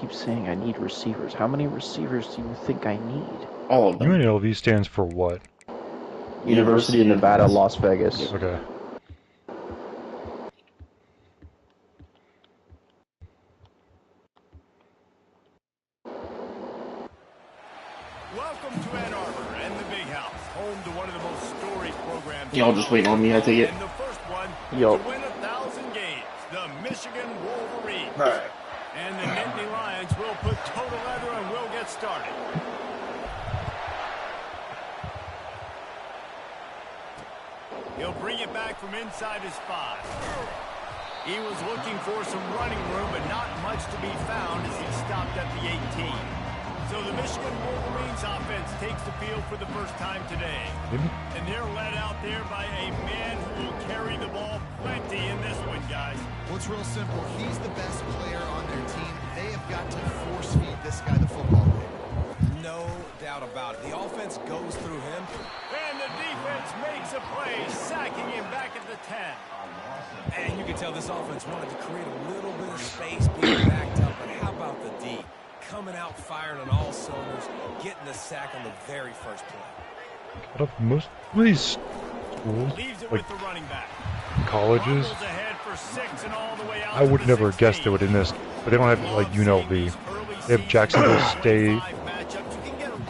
keep saying I need receivers. How many receivers do you think I need? All of them. UNLV stands for what? University of Nevada, Las Vegas. Yep. Okay. Welcome to Ann Arbor and the Big House, home to one of the most storied programs. Y'all just waiting on me, I take it. And the first one Yo. to win 1,000 games, the Michigan Wolverines. Alright. And the Nittany Lions will put total leather and will get started. He'll bring it back from inside his 5. He was looking for some running room, but not much to be found as he stopped at the 18. So the Michigan Wolverines offense takes the field for the first time today. And they're led out there by a man who will carry the ball plenty in this one, guys. Well, it's real simple. He's the best player on their team. They have got to force feed this guy the football. No doubt about it. The offense goes through him. And the defense makes a play, sacking him back at the 10. And you can tell this offense wanted to create a little bit of space being backed up. But how about the D? Coming out firing on all cylinders, getting the sack on the very first play. Out of most of these schools, like colleges, I would never have guessed they would in this, but they don't have like UNLV. They have Jacksonville State,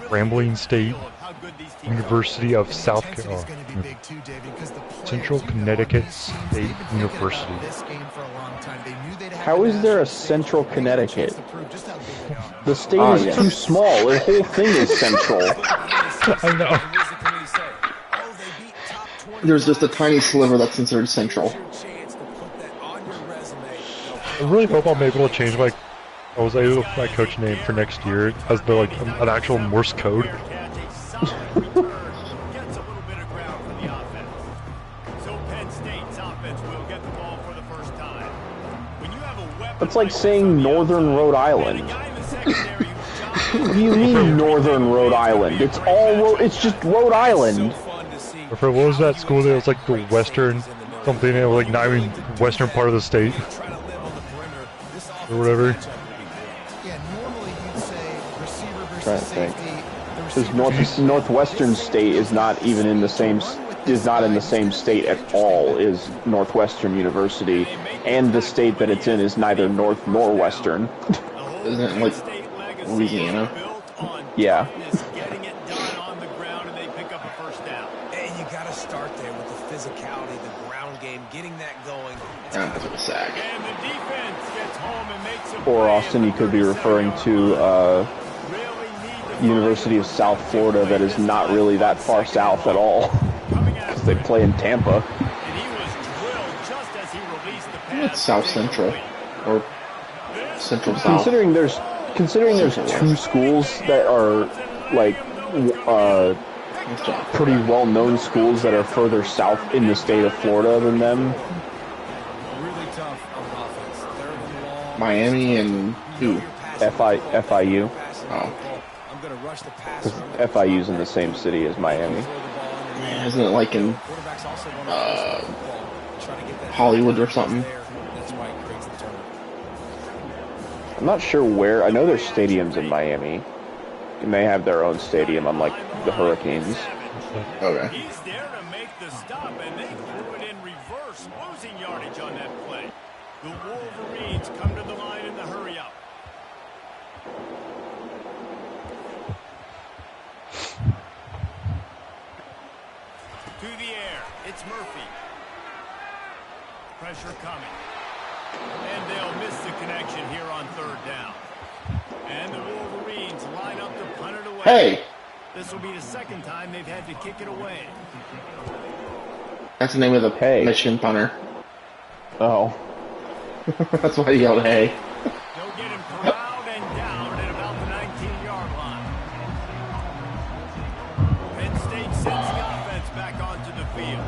Grambling State, University of South Carolina, Central Connecticut State University. How is there a Central Connecticut? The state is too small. The whole thing is central. I know. There's just a tiny sliver that's considered central. I really hope I'm able to change my coach name for next year as the like an actual Morse code. It's like saying Northern Rhode Island. What do you mean Northern Rhode Island? It's all it's just Rhode Island. Or for what was that school that was like the Western something, it was like not even Western part of the state or whatever. Yeah, normally you'd say receiver versus Trying to think. safety. Because Northwestern State is not even in the same state at all as Northwestern University, and the state that it's in is neither North nor Western. Isn't it like Louisiana? Yeah. And you got to start there with the physicality, the ground game, getting that going. That's a sack. And the defense gets home and makes a Or Austin, you could be referring to University of South Florida that is not really that far south at all. Because they play in Tampa. It's South Central. Or Central South. Considering there's two schools that are like pretty well-known schools that are further south in the state of Florida than them. Really tough on offense. Third and long. Miami and who? FIU. Oh. I'm going to rush the pass. Because FIU's in the same city as Miami. Isn't it like in Hollywood or something? That's why it creates the turnover. I'm not sure where. I know there's stadiums in Miami. And they have their own stadium, unlike the Hurricanes. Okay. He's there to make the stop, and they threw it in reverse, losing yardage on that play. The Wolverines come to the line in the hurry up. To the air, it's Murphy. Pressure coming. And they'll miss the connection here on third down. And the Wolverines line up to punt it away. Hey! This will be the second time they've had to kick it away. That's the name of the Michigan punter. Oh. That's why you yelled hey. They'll get him corralled and down at about the 19-yard line. Penn State sends the offense back onto the field.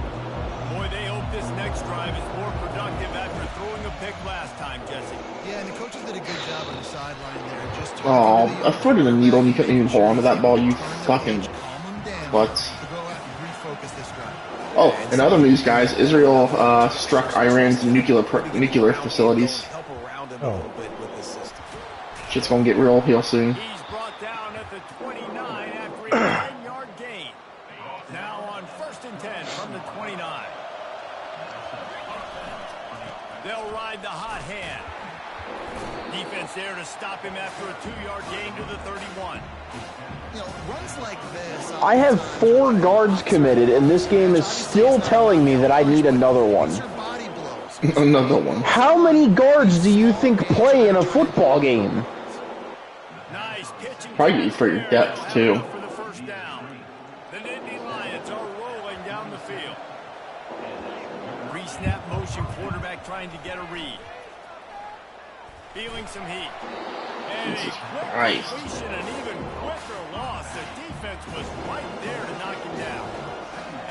Boy, they hope this next drive is more productive after throwing a pick last time, Jesse. Yeah, and the coaches did a good job on the sideline there. Just Oh, a foot in a needle and you couldn't even hold on to that ball, you fucking what? Oh, in other news, guys, Israel struck Iran's nuclear facilities. Oh. Shit's gonna get real soon. He's brought down at the 29 after a 10-yard gain. Now on 1st and 10 from the 29. They'll ride the hot hand. Defense there to stop him after a 2-yard gain to the 31. You know, runs like this. I have 4 guards committed, and this game is still telling me that I need another one. Another one. How many guards do you think play in a football game? Nice pitching. Probably for your depth, too. For the first down. The Nittany Lions are rolling down the field. Pre-snap motion, quarterback trying to get a read. Feeling some heat. And a quick completion, an even quicker loss. The defense was right there to knock him down.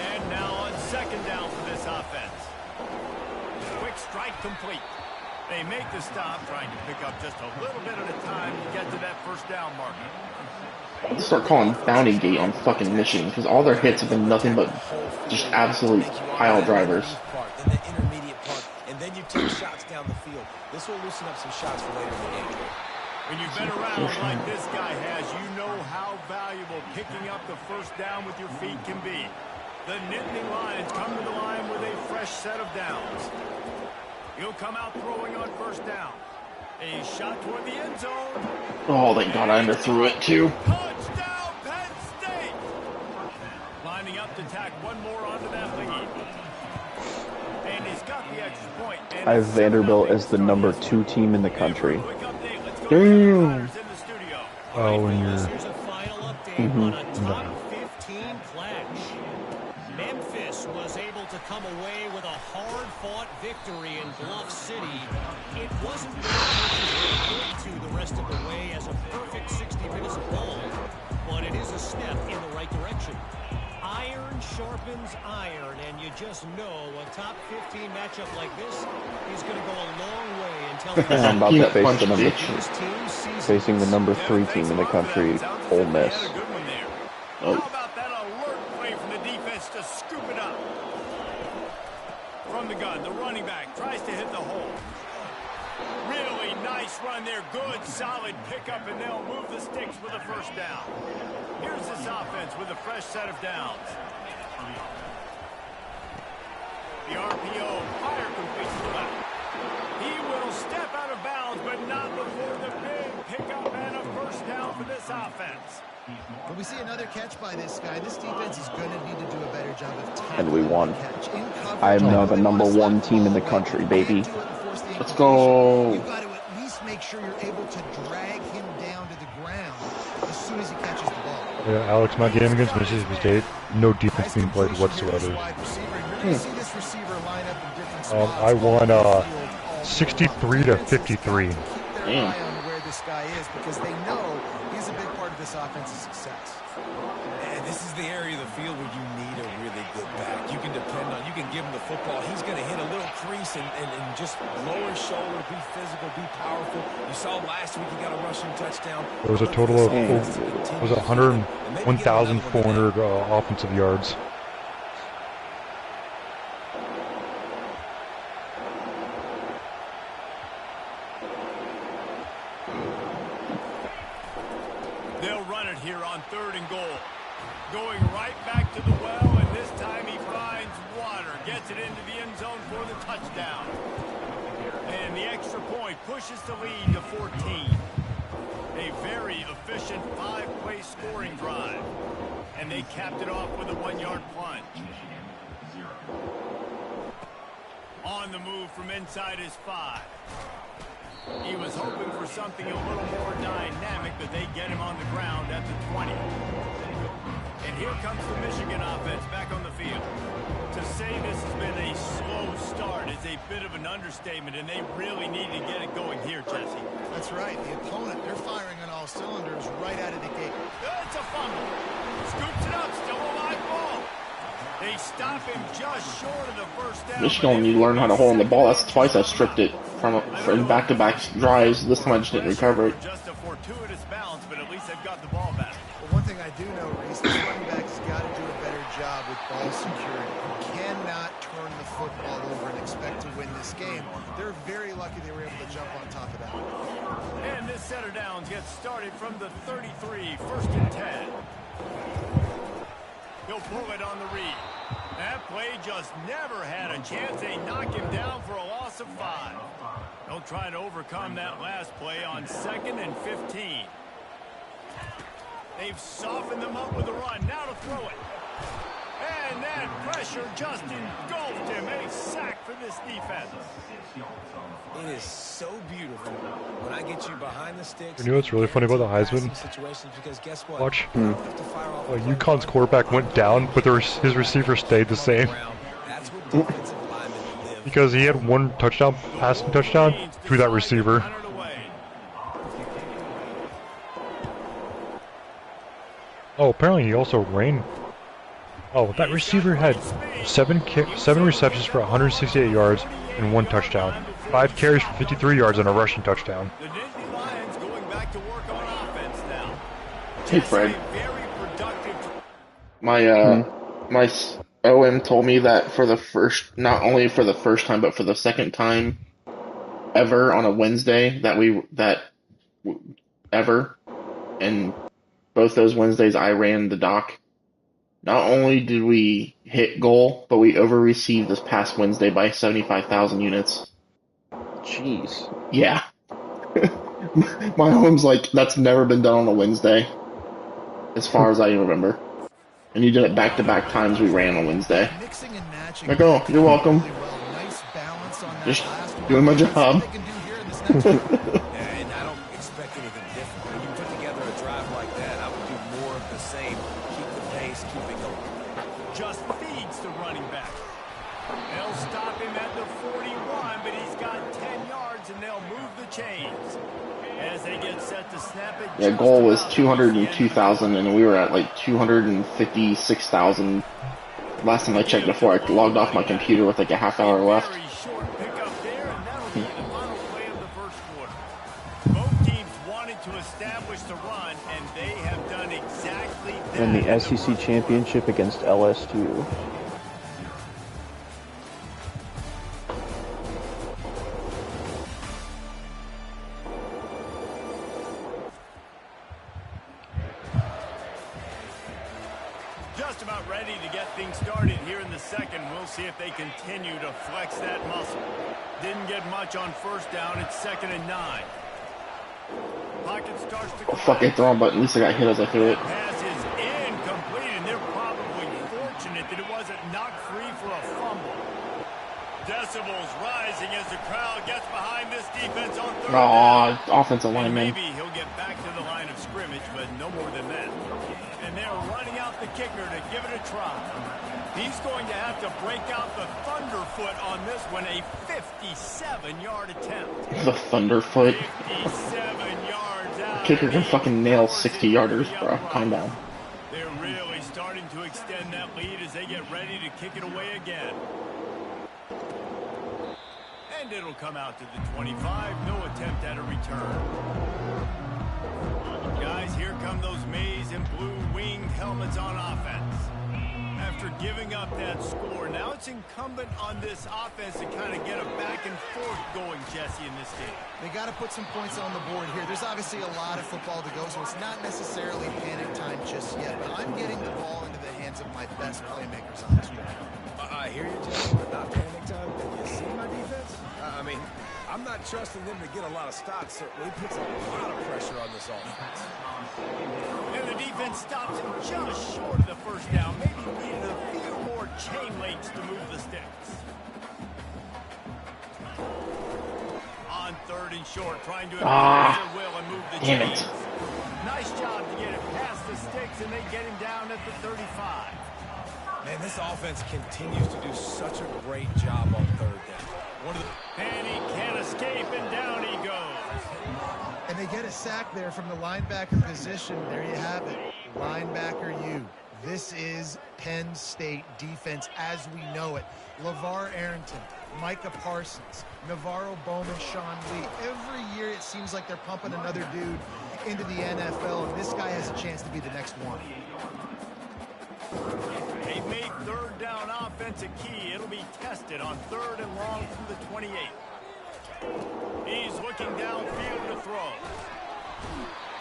And now on 2nd down for this offense. Quick strike complete. They make the stop, trying to pick up just a little bit at a time to get to that 1st down marker. I'll start calling Bounty Gate on fucking Michigan, because all their hits have been nothing but just absolute pile drivers. Then the intermediate part, and then you take shots down the field. This will loosen up some shots for later in the game. When you've been around like this guy has, you know how valuable picking up the 1st down with your feet can be. The Nittany Lions come to the line with a fresh set of downs. He'll come out throwing on 1st down. A shot toward the end zone. Oh, thank God I underthrew it, too. Touchdown, Penn State! Lining up to tack one more onto that lead. And he's got the extra point. I have Vanderbilt as the number 2 team in the country. Damn. Oh, and you're... Here's a final update on a top 15 clash. Memphis was able to come away with a hard-fought victory in Bluff City. It wasn't what to the rest of the way as a perfect 60 minutes of ball, but it is a step in the right direction. Iron sharpens iron, and you just know a top 15 matchup like this is going to go a long way until I'm about to face the number this team sees facing the number 3 team in the country, Ole Miss. How about that alert play from the defense to scoop it up? From the gun, the running back tries to hit the hole. Really nice run there. Good, solid pickup, and they'll move the sticks with a 1st down. Here's this offense with a fresh set of downs. The RPO, fire completes the left. He will step out of bounds, but not before the big pickup and a 1st down for this offense. When we see another catch by this guy, this defense is going to need to do a better job of tackling. And we won. the catch. In coverage, I am now the number 1 team in the country, baby. Let's go. You've got to at least make sure you're able to drag him down to the ground as soon as he catches the ball. Yeah, Alex, my game against Mississippi State, no defense being played whatsoever. I won 63 to 53. Damn. Where this guy is, because they know he's a big part of this offense's success. And this is the area of the field where you need a really good back. You can depend on, you can give him the football. He's going to hit a little crease and just lower his shoulder, be physical, be powerful. You saw last week he got a rushing touchdown. There was a total of 101,400 offensive yards. They'll run it here on 3rd and goal. Going right back to the well, and this time he finds water. Gets it into the end zone for the touchdown. And the extra point pushes the lead to 14. A very efficient 5-play scoring drive. And they capped it off with a 1-yard plunge. On the move from inside his 5. He was hoping for something a little more dynamic, but they get him on the ground at the 20. And here comes the Michigan offense back on the field. To say this has been a slow start is a bit of an understatement, and they really need to get it going here, Jesse. That's right. The opponent, they're firing on all cylinders right out of the gate. It's a fumble. Scoops it up, still a live ball. They stop him just short of the 1st down. Michigan need to learn how to hold on the ball. That's twice I stripped it. from back-to-back drives. This time I just didn't recover it. Just a fortuitous bounce, but at least they've got the ball back. But one thing I do know, Reese, this running back's got to do a better job with ball security. You cannot turn the football over and expect to win this game. They're very lucky they were able to jump on top of that. And this set of downs gets started from the 33, 1st and 10. He'll pull it on the read. That play just never had a chance. They knock him down for a loss of 5. They'll try to overcome that last play on 2nd and 15. They've softened them up with a run. Now to throw it. And that pressure just engulfed him. A sack for this defense. It is so beautiful when I get you behind the sticks. You know what's really funny about the Heisman? Because guess what? Watch. UConn's quarterback went down, but his receiver stayed the same. Because he had one touchdown, passing touchdown, to that receiver. Oh, apparently he also ran. Oh, that receiver had 7 receptions for 168 yards and 1 touchdown. 5 carries for 53 yards and a rushing touchdown. The Nittany Lions going back to work on offense now. Hey, Fred. My OM told me that for the first, not only for the first time, but for the second time ever on a Wednesday ever, and both those Wednesdays I ran the dock. Not only did we hit goal, but we over-received this past Wednesday by 75,000 units. Jeez. Yeah. My home's like, that's never been done on a Wednesday, as far as I remember. And you did it back-to-back times we ran on Wednesday. Like, oh, you're welcome. Just doing my job. And I don't expect anything different. When you put together a drive like that, I would do more of the same. Keep the pace, keep it going. Just feeds the running back. They'll stop him at the 41, but he's got 10 yards, and they'll move the chains. As they get set to snap it. Yeah, goal was 202,000, and we were at like 256,000 last time I checked before I logged off my computer with like a half hour left. Very short pickup there, and that'll be the final play of the first quarter. Both teams wanted to establish the run, and they have done exactly that. And the SEC championship against LSU. Just about ready to get things started here in the second. We'll see if they continue to flex that muscle. Didn't get much on first down. It's 2nd and 9. Pocket starts to Oh, fuck, I hit the wrong button. At least I got hit as I threw it. Pass is incomplete, and they're probably fortunate that it wasn't knocked free for a fumble. Decibels rising as the crowd gets behind this defense on third down. Aw, offensive lineman. Maybe he'll get back to the line of scrimmage, but no more than that. And they're running out the kicker to give it a try. He's going to have to break out the Thunderfoot on this one, a 57-yard attempt. The Thunderfoot. 57 yards out. Kicker can fucking nail 60-yarders, bro. Calm down. They're really starting to extend that lead as they get ready to kick it away again. And it'll come out to the 25. No attempt at a return. Guys, here come those maize and blue winged helmets on offense. After giving up that score, now it's incumbent on this offense to kind of get a back and forth going, Jesse, in this game. They got to put some points on the board here. There's obviously a lot of football to go, so it's not necessarily panic time just yet, but I'm getting the ball into the hands of my best playmakers on this one. I hear you, Jesse, but not panic time. You see my defense? I mean, I'm not trusting them to get a lot of stops. Certainly puts a lot of pressure on this offense. And the defense stops him just short of the first down. Maybe needed a few more chain links to move the sticks. On 3rd and short, trying to advance their will and move the chains. Nice job to get it past the sticks, and they get him down at the 35. Man, this offense continues to do such a great job on 3rd down. And he can't escape, and down he goes. And they get a sack there from the linebacker position. There you have it. Linebacker U. This is Penn State defense as we know it. LeVar Arrington, Micah Parsons, Navarro Bowman, Sean Lee. Every year it seems like they're pumping another dude into the NFL, and this guy has a chance to be the next one. They made third down offense a key. It'll be tested on 3rd and long from the 28. He's looking downfield to throw.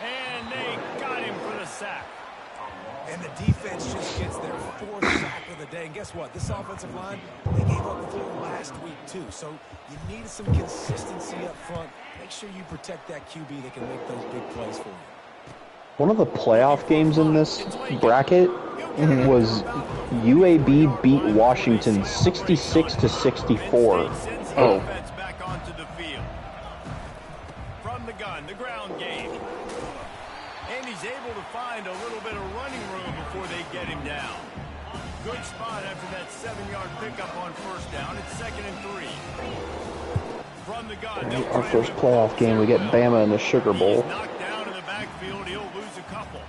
And they got him for the sack. And the defense just gets their 4th sack of the day. And guess what? This offensive line, they gave up 4 last week, too. So you need some consistency up front. Make sure you protect that QB that can make those big plays for you. One of the playoff games in this bracket was UAB beat Washington 66-64. Oh. Back onto the field. From the gun, the ground game. And he's able to find a little bit of running room before they get him down. Good spot after that 7-yard pickup on 1st down. It's 2nd and 3. From the gun, Our first playoff game, we get Bama in the Sugar Bowl. He's knocked down in the backfield. He'll lose a couple.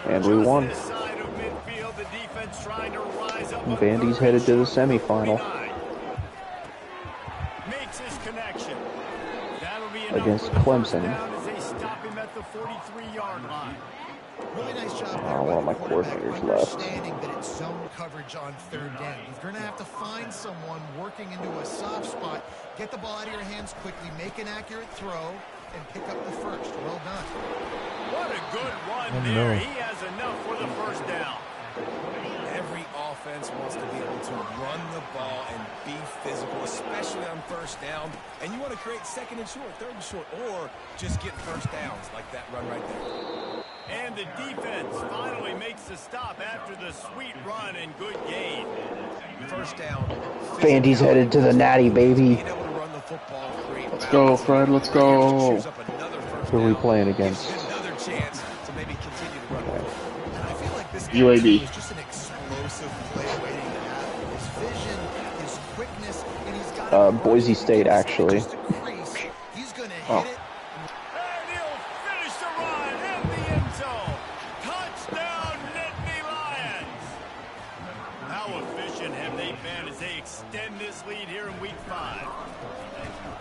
And we won. Just side of midfield, the defense trying to rise up. Vandy's headed to the semifinal. Makes his connection. That'll be Against enough for the Clemson. first down as they stop him at the 43-yard line. Really nice job there One by of my the quarterback, coordinators left. understanding that it's zone coverage on 3rd down. You're going to have to find someone working into a soft spot, get the ball out of your hands quickly, make an accurate throw, and pick up the first. Well done. What a good run there. He has enough for the 1st down. Every offense wants to be able to run the ball and be physical, especially on 1st down. And you want to create 2nd and short, 3rd and short, or just get 1st downs like that run right there. And the defense finally makes the stop after the sweet run and good gain. 1st down. Vandy's headed to the Natty, baby. Being able to run the football, create Let's go, Fred. Let's go. Who are we playing against? Another chance to maybe continue to run. And I feel like this UAB. is just an explosive play waiting to happen. His vision, his quickness, and he's got Boise State, actually. just a crease. He's going to hit it. And he'll finish the run in the end zone. Touchdown, Nittany Lions. How efficient have they been as they extend this lead here in week 5?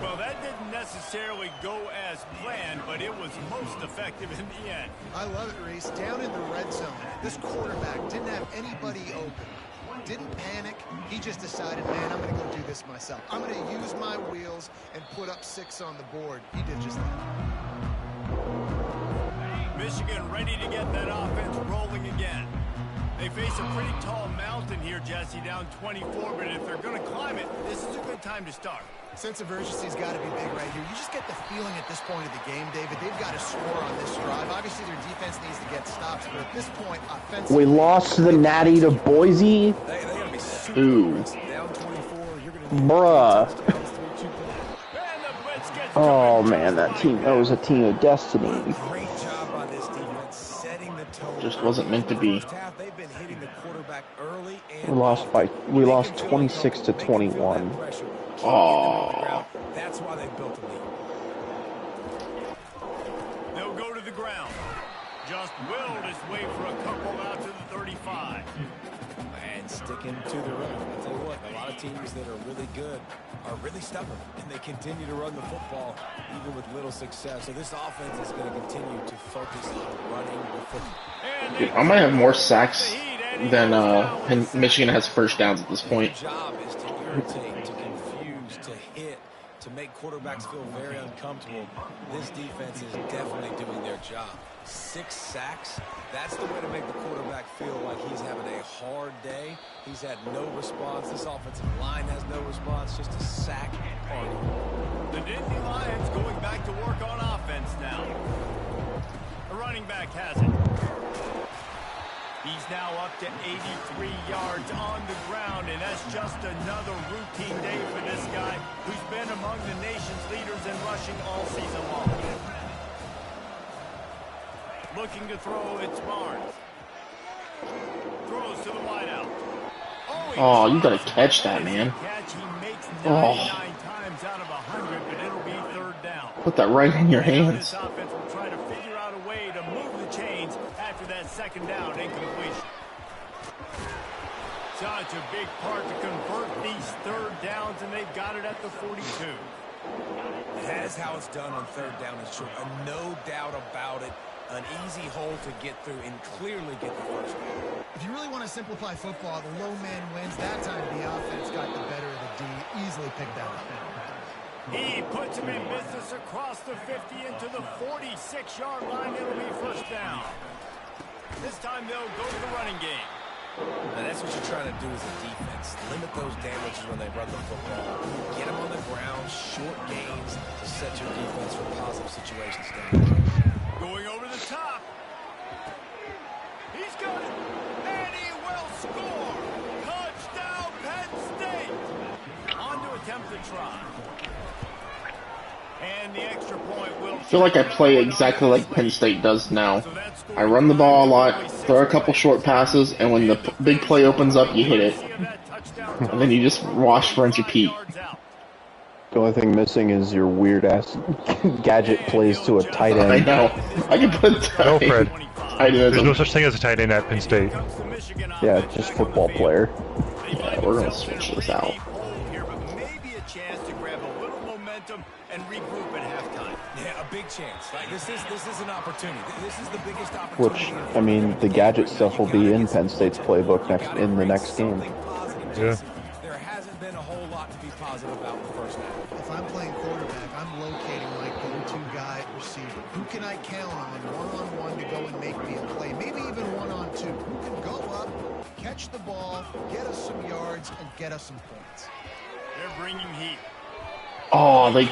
Well, that didn't necessarily go as planned, but it was most effective in the end. I love it, Reese. Down in the red zone, this quarterback didn't have anybody open. Didn't panic. He just decided, man, I'm going to go do this myself. I'm going to use my wheels and put up 6 on the board. He did just that. Michigan ready to get that offense rolling again. They face a pretty tall mountain here, Jesse, down 24, but if they're going to climb it, this is a good time to start. Sense of urgency's got to be big right here. You just get the feeling at this point of the game, David, they've got to score on this drive. Obviously, their defense needs to get stops, but at this point, offensively... We lost the Natty to Boise? They got to be super Ooh. aggressive. Down 24, you're going to need Bruh. touchdowns through 2 points. And the blitz gets Oh, going man, that just team, like that was a team of destiny. Great job by this defense, setting the tone. Just wasn't meant to be. First half, they've been hitting the quarterback early and We lost 26 to 21. Oh. That's why they built the lead. They'll go to the ground. Just willed his way for a couple out to the 35. And sticking to the run. I'll tell you what, a lot of teams that are really good are really stubborn, and they continue to run the football even with little success. So this offense is going to continue to focus on running the football. Dude, I might have more sacks than Michigan has 1st downs at this point. Their job is to irritate, to confuse, to hit, to make quarterbacks feel very uncomfortable. This defense is definitely doing their job. 6 sacks, that's the way to make the quarterback feel like he's having a hard day. He's had no response. This offensive line has no response, just a sack party. The Nittany Lions going back to work on offense now. The running back has it. He's now up to 83 yards on the ground, and that's just another routine day for this guy who's been among the nation's leaders in rushing all season long. Looking to throw, it's Barnes. Throws to the wideout. Oh, you gotta catch that, man. Catch. He makes Oh. 99 times out of 100, but it'll be 3rd down. Put that right in your Now hands. this offense will try to figure out a way to move the chains after that 2nd down incompletion. Such a big part to convert these third downs, and they've got it at the 42. That's how it's done on third down and short. No doubt about it. An easy hole to get through and clearly get the first down. If you really want to simplify football, the low man wins. That time the offense got the better of the D. Easily picked that up. He puts him in business across the 50 into the 46-yard line. It'll be first down. This time they'll go to the running game. Now that's what you're trying to do as a defense. Limit those damages when they run the football. Get them on the ground, short gains to set your defense for positive situations down. Going over the top. He's got it. And he will score. Touchdown, Penn State. On to attempt the try. And the extra point will... I feel like I play exactly like Penn State does now. I run the ball a lot, throw a couple short passes, and when the big play opens up, you hit it. And then you just wash, rinse, repeat. The only thing missing is your weird-ass gadget plays to a tight end. I know. I can put No, Fred. There's no no such thing as a tight end at Penn State. Yeah, just football player. Yeah, we're going to switch this out. Maybe a chance to grab a little momentum and regroup at halftime. Yeah, a big chance. Like, this is an opportunity. This is the biggest Which, opportunity. I mean, the gadget stuff will be in Penn State's playbook in the next game. Yeah. There hasn't been a whole lot to be positive about the first half. If I'm playing quarterback, I'm locating my go-to guy at receiver. Who can I count on one-on-one to go and make me a play? Maybe even one-on-two. Who can go up, catch the ball, get us some yards, and get us some points? They're bringing heat. Oh, they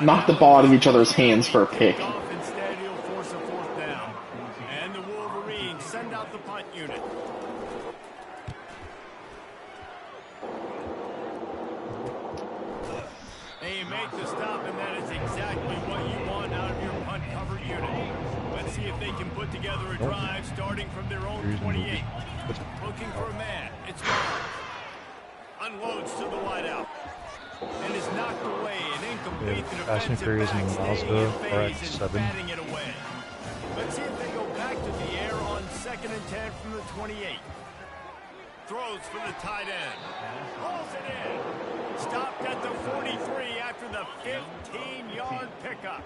knocked the ball out of each other's hands for a pick. Instead, he'll force a fourth down. And the Wolverines send out the punt unit. They make the stop, and that is exactly what you want out of your punt cover unit. Let's see if they can put together a drive starting from their own 28. Looking for a man. It's Barnes. Unloads to the wideout. And is knocked away and incomplete. Yeah, Fast and Furious and Mazda are at 7. It away. Let's see if they go back to the air on 2nd and 10 from the 28. Throws for the tight end. Pulls it in. Stopped at the 43 after the 15-yard pickup.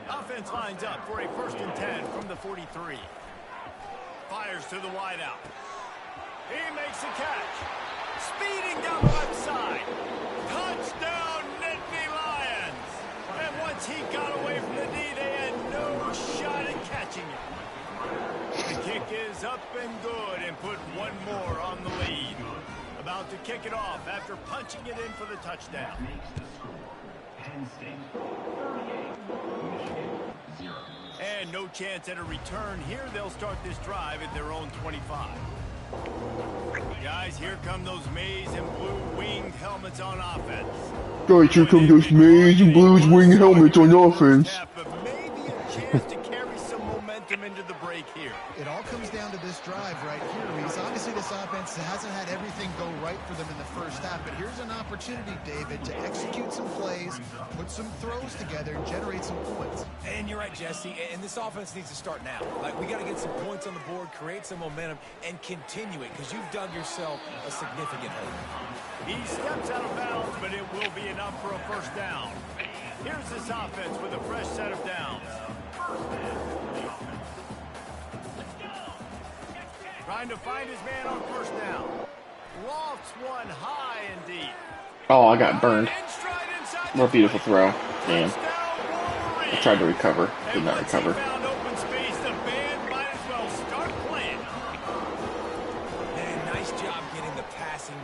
Offense lines up for a 1st and 10 from the 43. Fires to the wideout. He makes a catch. Speeding down the left side. Touchdown, Nittany Lions! And once he got away from the D, they had no shot at catching him. The kick is up and good and put one more on the lead. About to kick it off after punching it in for the touchdown. And no chance at a return here. They'll start this drive at their own 25. Guys, here come those maize and blue winged helmets on offense. Guys, here come those maize and blues wing helmets on offense. But maybe a chance to carry some momentum into the break here. It all comes down to this drive right here, Reese. Obviously, this offense hasn't had everything go right for them in the first half, but here's an opportunity, David, to execute some plays, put some throws together, and generate some points. And you're right, Jesse, and this offense needs to start now. Like, we got to get some points on the board, create some momentum, and continue it, because you've dug yourself a significant hole. He steps out of bounds, but it will be enough for a 1st down. Here's this offense with a fresh set of downs. Trying to find his man on 1st down. Lofts one high and deep. Oh, I got burned. What a beautiful throw. Damn. I tried to recover. Did not recover.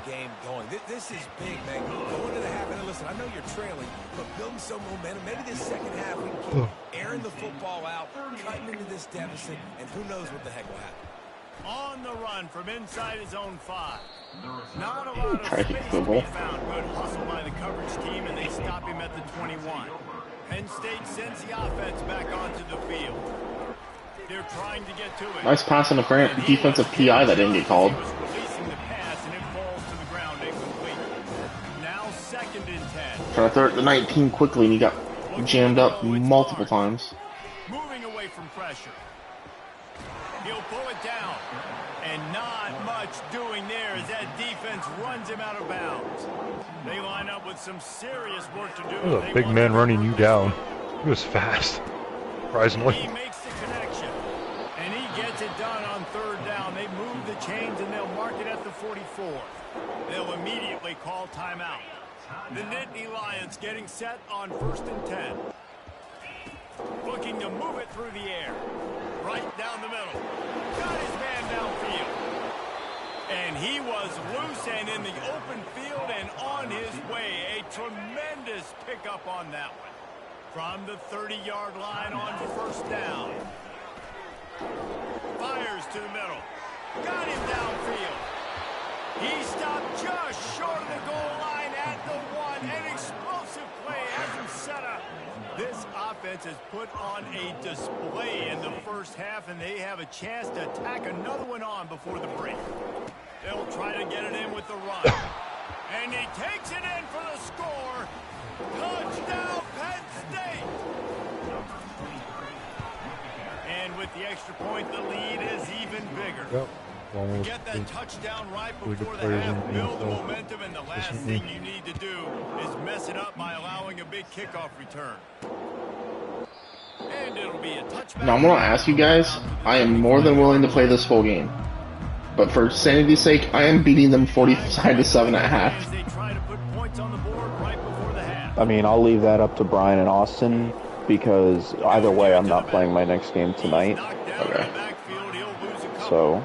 Game going. This is big, man. Going to the half, and listen, I know you're trailing, but building some momentum. Maybe this second half we can keep airing the football out, cutting into this deficit, and who knows what the heck will happen. On the run from inside his own 5. Not a lot of space to be found. Good hustle by the coverage team, and they stop him at the 21. Penn State sends the offense back onto the field. They're trying to get to it. Nice pass on the defensive PI that didn't get called. Trying to throw it to 19 quickly, and he got jammed up multiple times. Moving away from pressure. He'll pull it down. And not much doing there as that defense runs him out of bounds. They line up with some serious work to do. There's a big man running you down. He was fast, surprisingly. He makes the connection, and he gets it done on third down. They move the chains, and they'll mark it at the 44. They'll immediately call timeout. The Nittany Lions getting set on 1st and 10. Looking to move it through the air. Right down the middle. Got his man downfield. And he was loose and in the open field and on his way. A tremendous pickup on that one. From the 30-yard line on 1st down. Fires to the middle. Got him downfield. He stopped just short of the goal line at the 1. An explosive play has him set up. This offense has put on a display in the first half, and they have a chance to tack another one on before the break. They'll try to get it in with the run. And he takes it in for the score. Touchdown, Penn State! And with the extra point, the lead is even bigger. Yep. Get that touchdown right before the half, build the momentum, and the last thing you need to do is mess it up by allowing a big kickoff return. And it'll be a touchback. Now I'm gonna ask you guys, I am more than willing to play this full game. But for sanity's sake, I am beating them 45-7 at half. I mean, I'll leave that up to Brian and Austin, because either way, I'm not playing my next game tonight. Okay. So...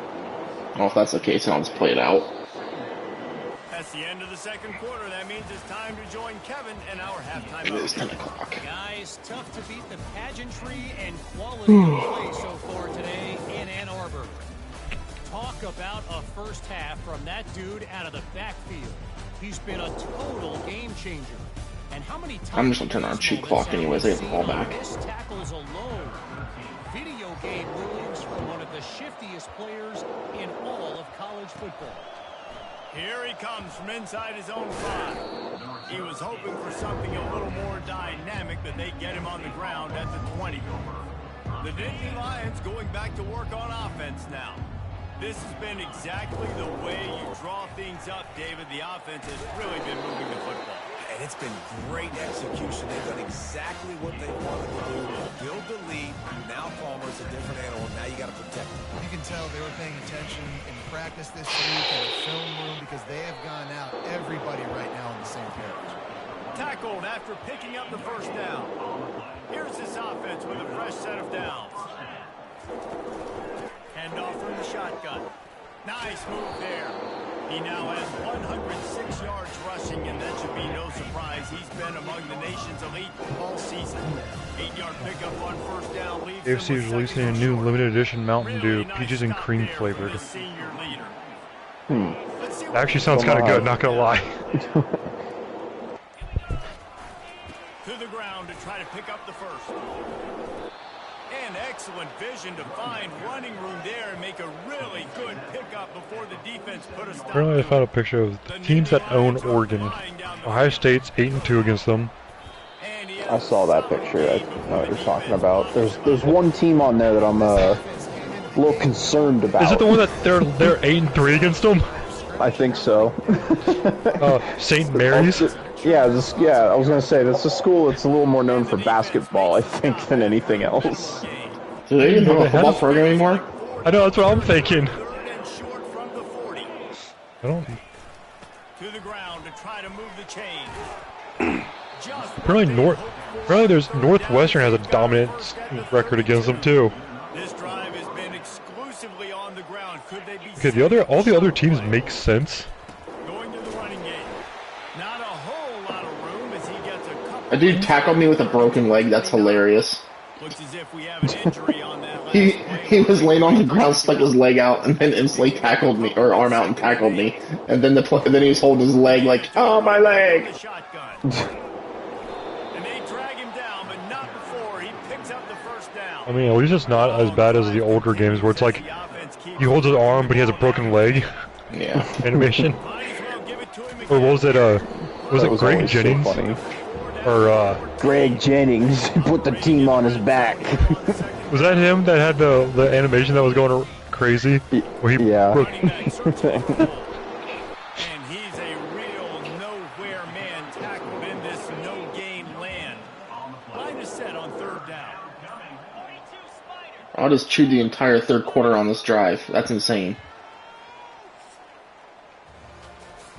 Well, if that's the case, then I'll just play it out. That's the end of the second quarter. That means it's time to join Kevin and our halftime. It is 10 o'clock. Guys, tough to beat the pageantry and quality of play so far today in Ann Arbor. Talk about a first half from that dude out of the backfield. He's been a total game changer. And how many times I'm just gonna turn on shoot clock anyways. I get the ball back. Tackles alone. Video game rulings from one of the shiftiest players in all of college football. Here he comes from inside his own 5. He was hoping for something a little more dynamic, but they get him on the ground at the 20. The Nittany Lions going back to work on offense now. This has been exactly the way you draw things up, David. The offense has really been moving the football. And it's been great execution. They've done exactly what they wanted to do. Build the lead. Now Palmer's a different animal. Now you got to protect him. You can tell they were paying attention in practice this week in the film room because they have gone out, everybody right now on the same page. Tackled after picking up the first down. Here's this offense with a fresh set of downs. Hand off from the shotgun. Nice move there. He now has 106 yards rushing, and that should be no surprise. He's been among the nation's elite all season. 8-yard pickup on first down. AFC is releasing a new limited edition Mountain Dew, peaches and cream flavored. That actually sounds kind of good, not gonna lie. To the ground to try to pick up the first. And excellent vision to find running room there and make a really good pickup before the defense put a stop. Apparently I found a picture of the teams that own Oregon. Ohio State's 8-2 against them. I saw that picture. I know what you're talking about. There's one team on there that I'm a little concerned about. Is it the one that they're 8-3 against them? I think so. St. Mary's? Yeah, I was gonna say that's a school that's a little more known for basketball, I think, than anything else. Do they even have a football program anymore? I know, that's what I'm thinking. I don't. To the ground to try to move the chain. Apparently there's Northwestern has a dominant record against them too. This drive has been exclusively on the ground. Could they be Okay, all the other teams make sense. Going to the running game. Not a whole lot of room as he gets a couple. A dude tackled me with a broken leg. That's hilarious. Looks as if we have an injury on that last He was laying on the ground, stuck his leg out, and then instantly tackled me, or arm out and tackled me. And then then he was holding his leg like, oh, my leg! And they drag him down, but not before he picks up the first down. I mean, at least it's not as bad as the older games where it's like he holds his arm but he has a broken leg. Yeah. Animation. Or what was it? Was it Greg Jennings? So funny. Or Greg Jennings put the team on his back. was that him that had the animation that was going crazy? Where he yeah. broke. And he's a real nowhere man tackled in this no-gain land. Line is set on third down. I'll just chew the entire third quarter on this drive. That's insane.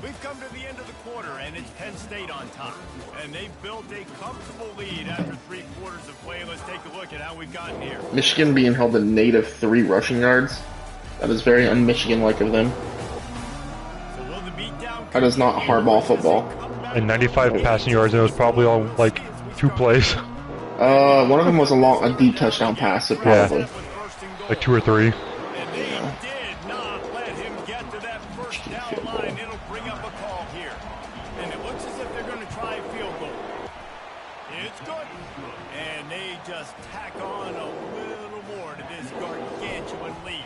We've come to the end of the quarter, and it's Penn State on top. And they've built a comfortable lead after 3 quarters of play. Let's take a look at how we've gotten here. Michigan being held to native 3 rushing yards. That is very un-Michigan-like of them. So will the beatdown That is not hardball football. And 95 passing yards, and it was probably on like 2 plays. One of them was a deep touchdown pass, so probably. Yeah. Like 2 or 3. And they did not let him get to that first down line. It'll bring up a call here. And it looks as if they're going to try a field goal. It's good. And they just tack on a little more to this gargantuan lead.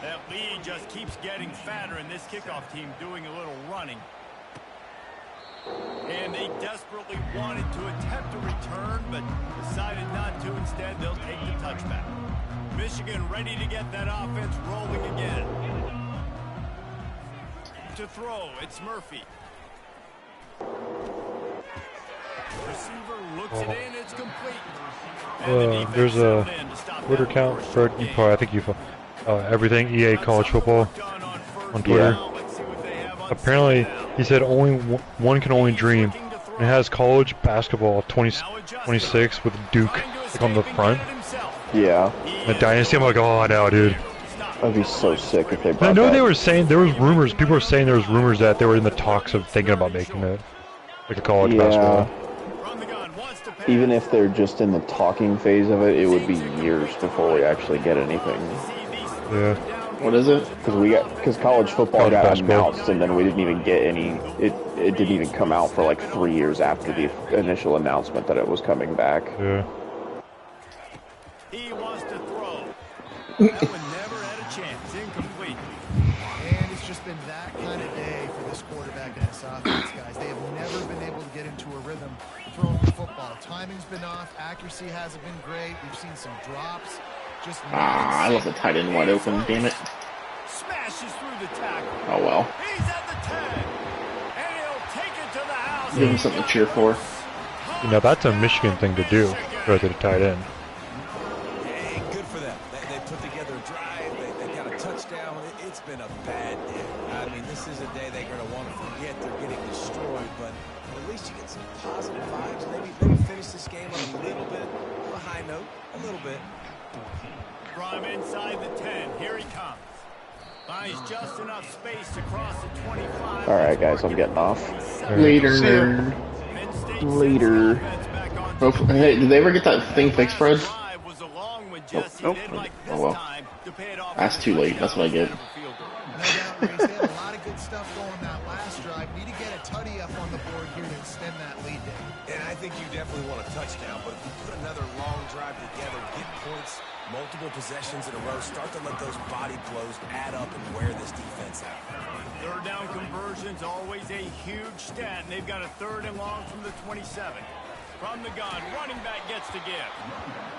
That lead just keeps getting fatter, and this kickoff team doing a little running. And they desperately wanted to attempt a return, but decided not to. Instead, they'll take the touchback. Michigan ready to get that offense rolling again. To throw, it's Murphy. Receiver looks it in, it's complete. There's a Twitter account, Fred. I think you everything EA College Football on Twitter. Yeah. Apparently, he said only one can only dream. And it has college basketball 26 with Duke like on the front. Yeah. The Dynasty. I'm like, oh no, dude. I'd be so sick if they brought I know that. they were saying there was rumors. People were saying there was rumors that they were in the talks of thinking about making it like a college basketball. Even if they're just in the talking phase of it, it would be years before we actually get anything. Yeah. What is it? Because college football College got basketball. announced, and then we didn't even get any. It didn't even come out for like 3 years after the initial announcement that it was coming back. Yeah. He wants to throw. That one never had a chance. Incomplete. And it's just been that kind of day for this quarterback and this offense, guys. They have never been able to get into a rhythm throwing the football. Timing's been off. Accuracy hasn't been great. We've seen some drops. Just I left the tight end wide open, damn it. Smashes through the tackle. Oh well. He's at the 10. And he'll take it to the house. Give him something to cheer for. You know, that's a Michigan thing to do, right to the tight end. Hey, good for them. They put together a drive. They got a touchdown. It's been a bad day. I mean, this is a day they're going to want to forget. They're getting destroyed, but at least you get some positive vibes. Maybe finish this game on a little bit of a high note. A little bit. From inside the 10. Here he comes. Finds just enough space to cross the 25. All right, guys, I'm getting off. Later, nerd. Later. Hey, did they ever get that thing fixed, Fred? Nope. Oh well. That's too late. That's what I get. No doubt, Reese. They have a lot of good stuff going that last drive. Need to get a tutty up on the board here to extend that lead there. And I think you definitely want a touchdown, but if you put another long drive together, get points, multiple possessions in a row, start to let those body blows add up and wear this defense out. Third down conversion's always a huge stat, and they've got a 3rd and long from the 27. From the gun, running back gets to give.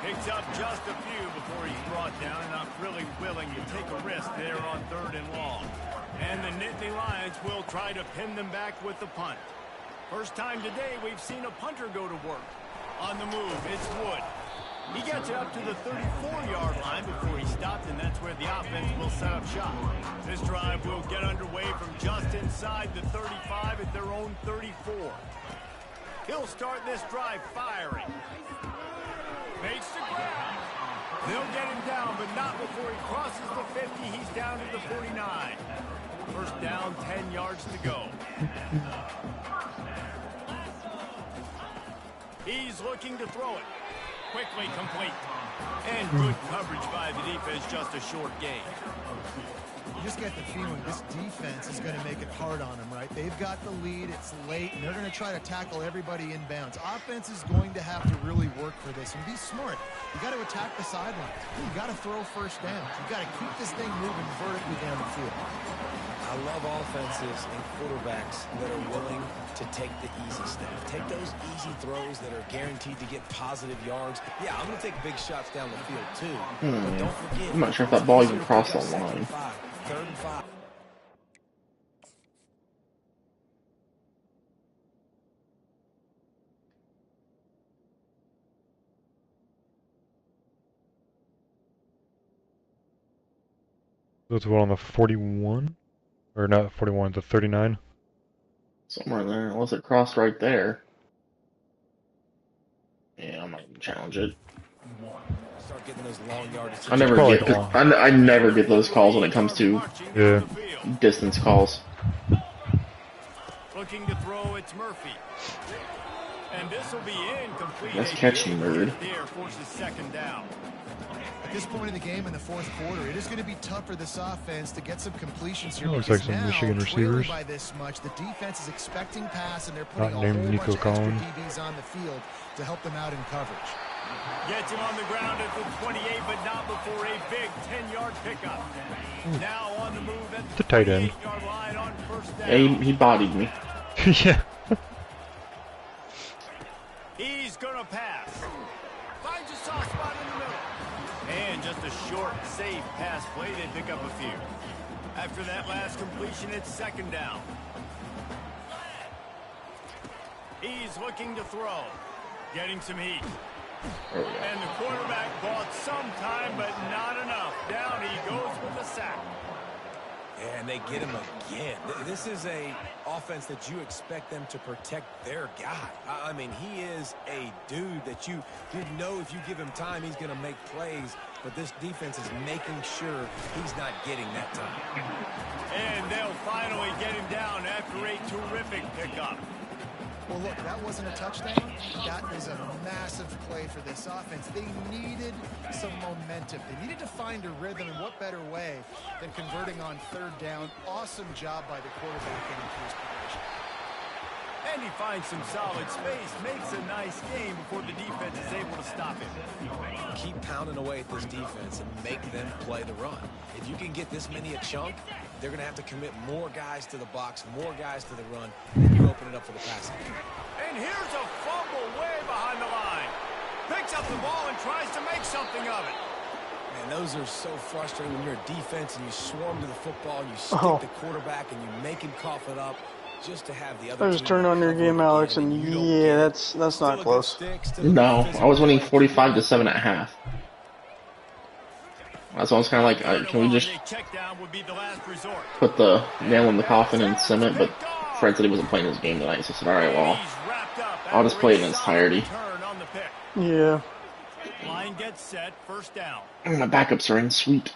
Picks up just a few before he's brought down, and not really willing to take a risk there on 3rd and long. And the Nittany Lions will try to pin them back with the punt. First time today we've seen a punter go to work. On the move, it's Wood. He gets it up to the 34-yard line before he stopped, and that's where the offense will set up shop. This drive will get underway from just inside the 35 at their own 34. He'll start this drive firing. Makes the grab. They'll get him down, but not before he crosses the 50. He's down to the 49. First down, 10 yards to go. He's looking to throw it. Quickly complete. And good coverage by the defense, just a short gain. You just get the feeling this defense is going to make it hard on them, right? They've got the lead, it's late, and they're going to try to tackle everybody inbounds. Offense is going to have to really work for this and be smart. You got to attack the sidelines. You got to throw first downs. You got to keep this thing moving vertically down the field. I love offenses and quarterbacks that are willing to take the easy step. Take those easy throws that are guaranteed to get positive yards. Yeah, I'm going to take big shots down the field too. But don't forget, I'm not sure if that ball even crossed the line. 3rd and 5. That's what, on the 41? Or not 41, the 39? Somewhere there, unless it crossed right there. Yeah, I'm not gonna challenge it. Start getting those long yardage. I never get those calls when it comes to distance calls. Looking to throw, it's Murphy. And this will be incomplete. Nice catch, nerd. There forces 2nd down. At this point in the game in the 4th quarter, it is going to be tough for this offense to get some completions here. Looks like some Michigan receivers. By this much, the defense is expecting pass, and they're putting Not a named whole Nico bunch of extra Collins. DBs on the field to help them out in coverage. Gets him on the ground at the 28, but not before a big 10-yard pickup. Now on the move at the tight end. 28-yard line on 1st down. Yeah, he bodied me. Yeah. He's going to pass. Finds a soft spot in the middle. And just a short, safe pass play. They pick up a few. After that last completion, it's 2nd down. He's looking to throw. Getting some heat. And the quarterback bought some time, but not enough. Down he goes with a sack. And they get him again. This is a offense that you expect them to protect their guy. I mean, he is a dude that you know if you give him time, he's going to make plays. But this defense is making sure he's not getting that time. And they'll finally get him down after a terrific pickup. Well, look, that wasn't a touchdown. That is a massive play for this offense. They needed some momentum. They needed to find a rhythm, and what better way than converting on 3rd down. Awesome job by the quarterback getting to his position. And he finds some solid space, makes a nice game before the defense is able to stop him. Keep pounding away at this defense and make them play the run. If you can get this many a chunk, they're going to have to commit more guys to the box, more guys to the run, and you open it up for the passing. And here's a fumble way behind the line. Picks up the ball and tries to make something of it. Man, those are so frustrating when you're a defense and you swarm to the football, and you stick the quarterback, and you make him cough it up. Just to have the other I just turned on your game, Alex, and yeah, that's not close. No, I was winning 45 to 7 at half. That's why I was kind of like, can we just put the nail in the coffin and sim it? But Fred said he wasn't playing this game tonight, so I said, all right, well, I'll just play it in its entirety. Yeah. Line gets set, 1st down. My backups are in, sweet.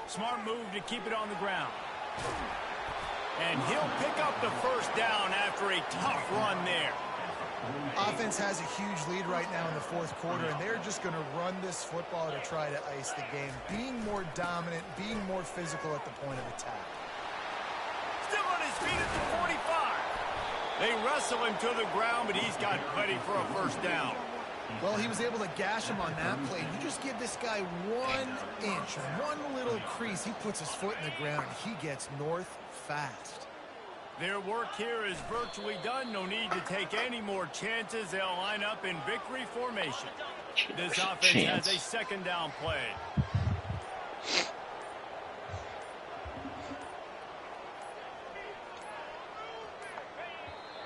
Smart move to keep it on the ground. And he'll pick up the 1st down after a tough run there. Offense has a huge lead right now in the 4th quarter, and they're just going to run this football to try to ice the game. Being more dominant, being more physical at the point of attack. Still on his feet at the 45. They wrestle him to the ground, but he's got plenty for a 1st down. Well, he was able to gash him on that play. You just give this guy 1 inch, one little crease, he puts his foot in the ground, and he gets north fast. Their work here is virtually done. No need to take any more chances. They'll line up in victory formation. This offense has a 2nd down play.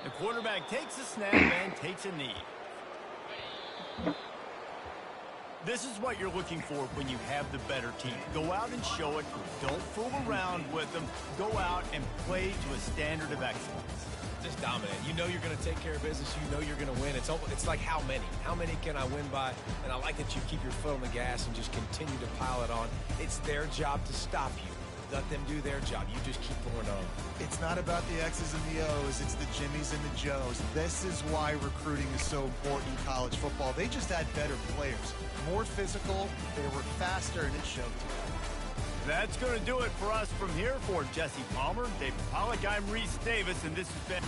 The quarterback takes a snap and takes a knee. This is what you're looking for when you have the better team. Go out and show it. Don't fool around with them. Go out and play to a standard of excellence. Just dominate. You know you're going to take care of business. You know you're going to win. It's like how many? How many can I win by? And I like that you keep your foot on the gas and just continue to pile it on. It's their job to stop you. let them do their job. You just keep going on. It's not about the X's and the O's. It's the Jimmies and the Joes. This is why recruiting is so important in college football. They just had better players, more physical, they were faster, and it showed. That's going to do it for us from here. For Jesse Palmer, David Pollack, I'm Reese Davis, and this has been...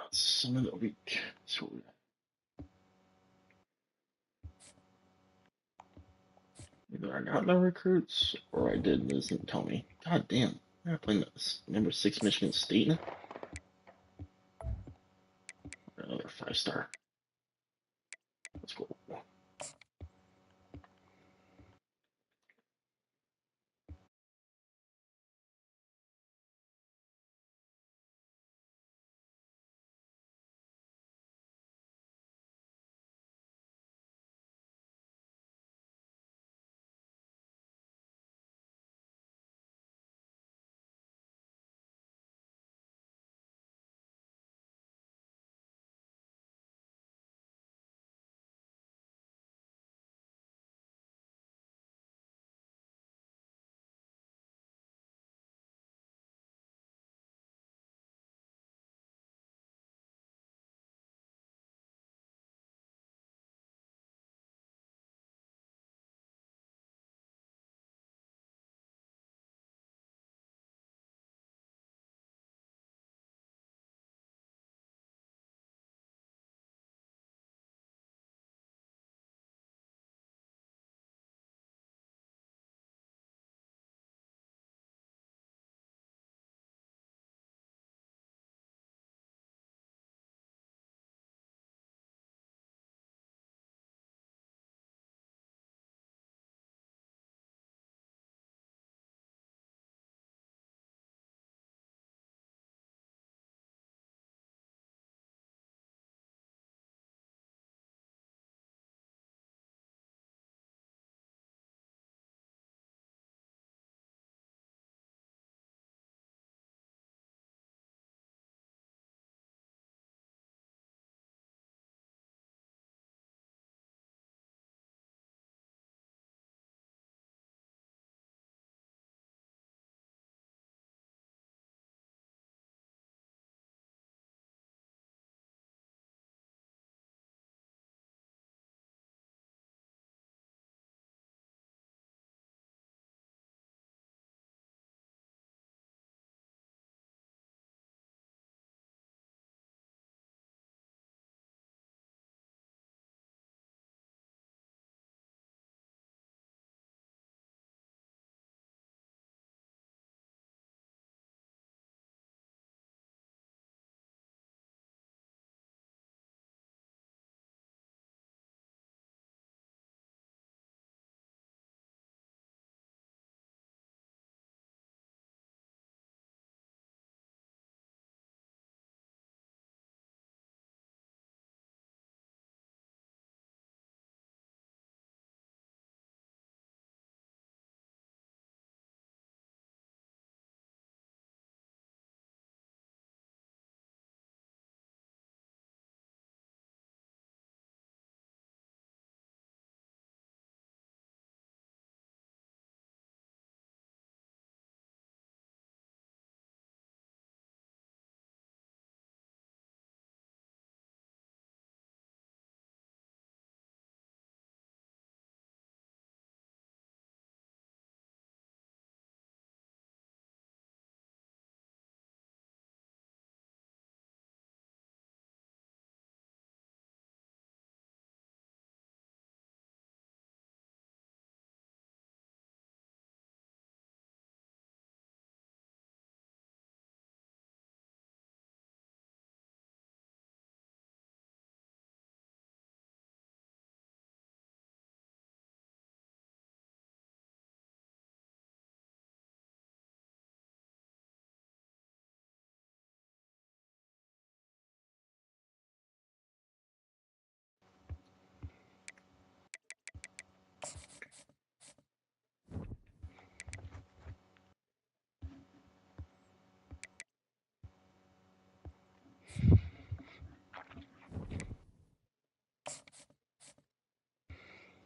Summit of the week. So either I got no recruits or I did and this didn't tell me. God damn. I'm playing this number 6 Michigan State now. Another 5-star. Let's go.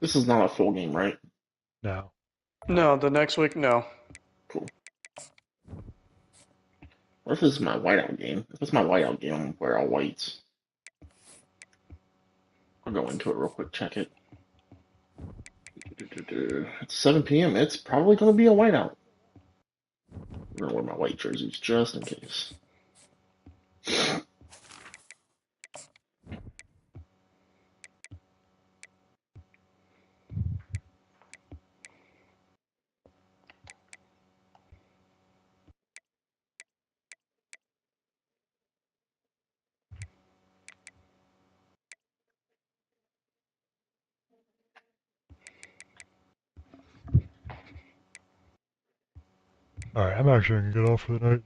This is not a full game, right? No. No, the next week, no. Cool. What if this is my whiteout game? If it's my whiteout game, I'm gonna wear all whites. I'll go into it real quick, check it. It's 7 p.m. It's probably gonna be a whiteout. I'm gonna wear my white jerseys just in case. Alright, I'm actually gonna get off for the night.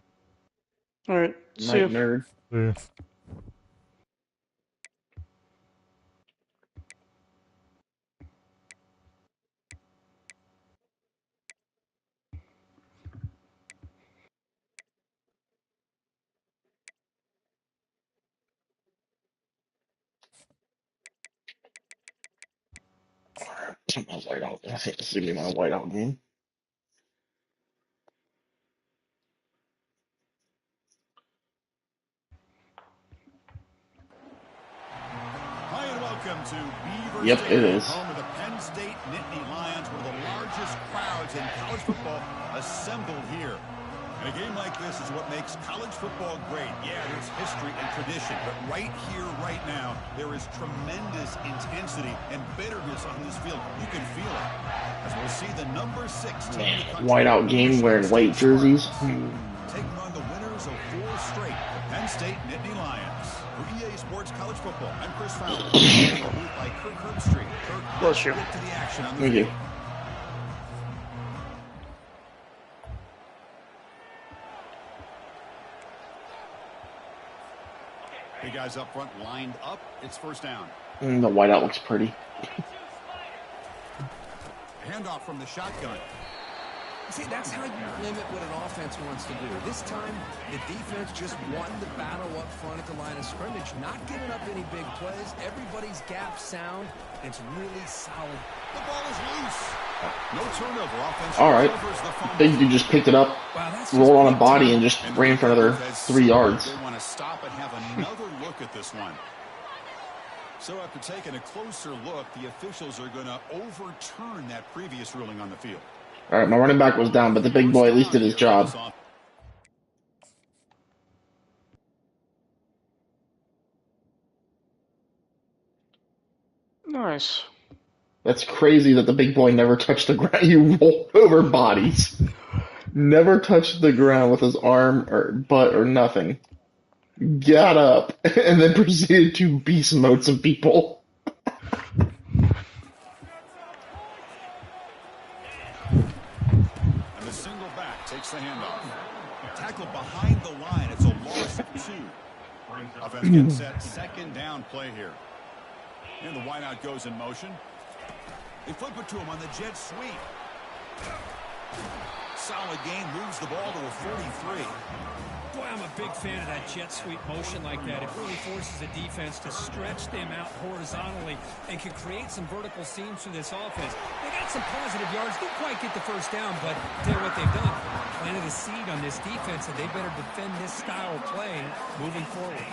Alright, see Night you. nerd. See ya. My whiteout. I think this is gonna be my whiteout game. Hi and welcome to Beaver Yep, Stadium, it is. home of the Penn State Nittany Lions, one of the largest crowds in college football assembled here. And a game like this is what makes college football great. Yeah, there's history and tradition, but right here, right now, there is tremendous intensity and bitterness on this field. You can feel it. As we'll see the number 6 team in the country, Whiteout game wearing white jerseys. taking on the winners of 4 straight, the Penn State Nittany Lions. For EA Sports College Football, I'm Chris Fowler. Booth by Kirk Herbstreit. Kirk, Bless you. get to the action on the Thank field. you. The guys up front lined up. It's first down. The whiteout looks pretty. Handoff from the shotgun. See, that's how you limit what an offense wants to do. This time, the defense just won the battle up front at the line of scrimmage, not giving up any big plays. Everybody's gap sound. It's really solid. The ball is loose. No turnover. Offense All right. recovers the fumble. Big dude just picked it up, Wow, that's rolled on a big body, time. and just ran for another 3 yards. They want to stop and have another look at this one. So after taking a closer look, the officials are going to overturn that previous ruling on the field. All right, my running back was down, but the big boy at least did his job. Nice. That's crazy that the big boy never touched the ground. He rolled over bodies. Never touched the ground with his arm or butt or nothing. Got up and then proceeded to beast mode some people. And the single back takes the handoff. Tackled behind the line. It's a loss of 2. Offense gets set. Second down play here. And the wideout goes in motion. They flip it to him on the jet sweep. Solid gain, moves the ball to a 43. Boy, I'm a big fan of that jet sweep motion like that. It really forces a defense to stretch them out horizontally and can create some vertical seams through this offense. They got some positive yards. Didn't quite get the first down, but tell you what they've done. Planted a seed on this defense, and they better defend this style of play moving forward.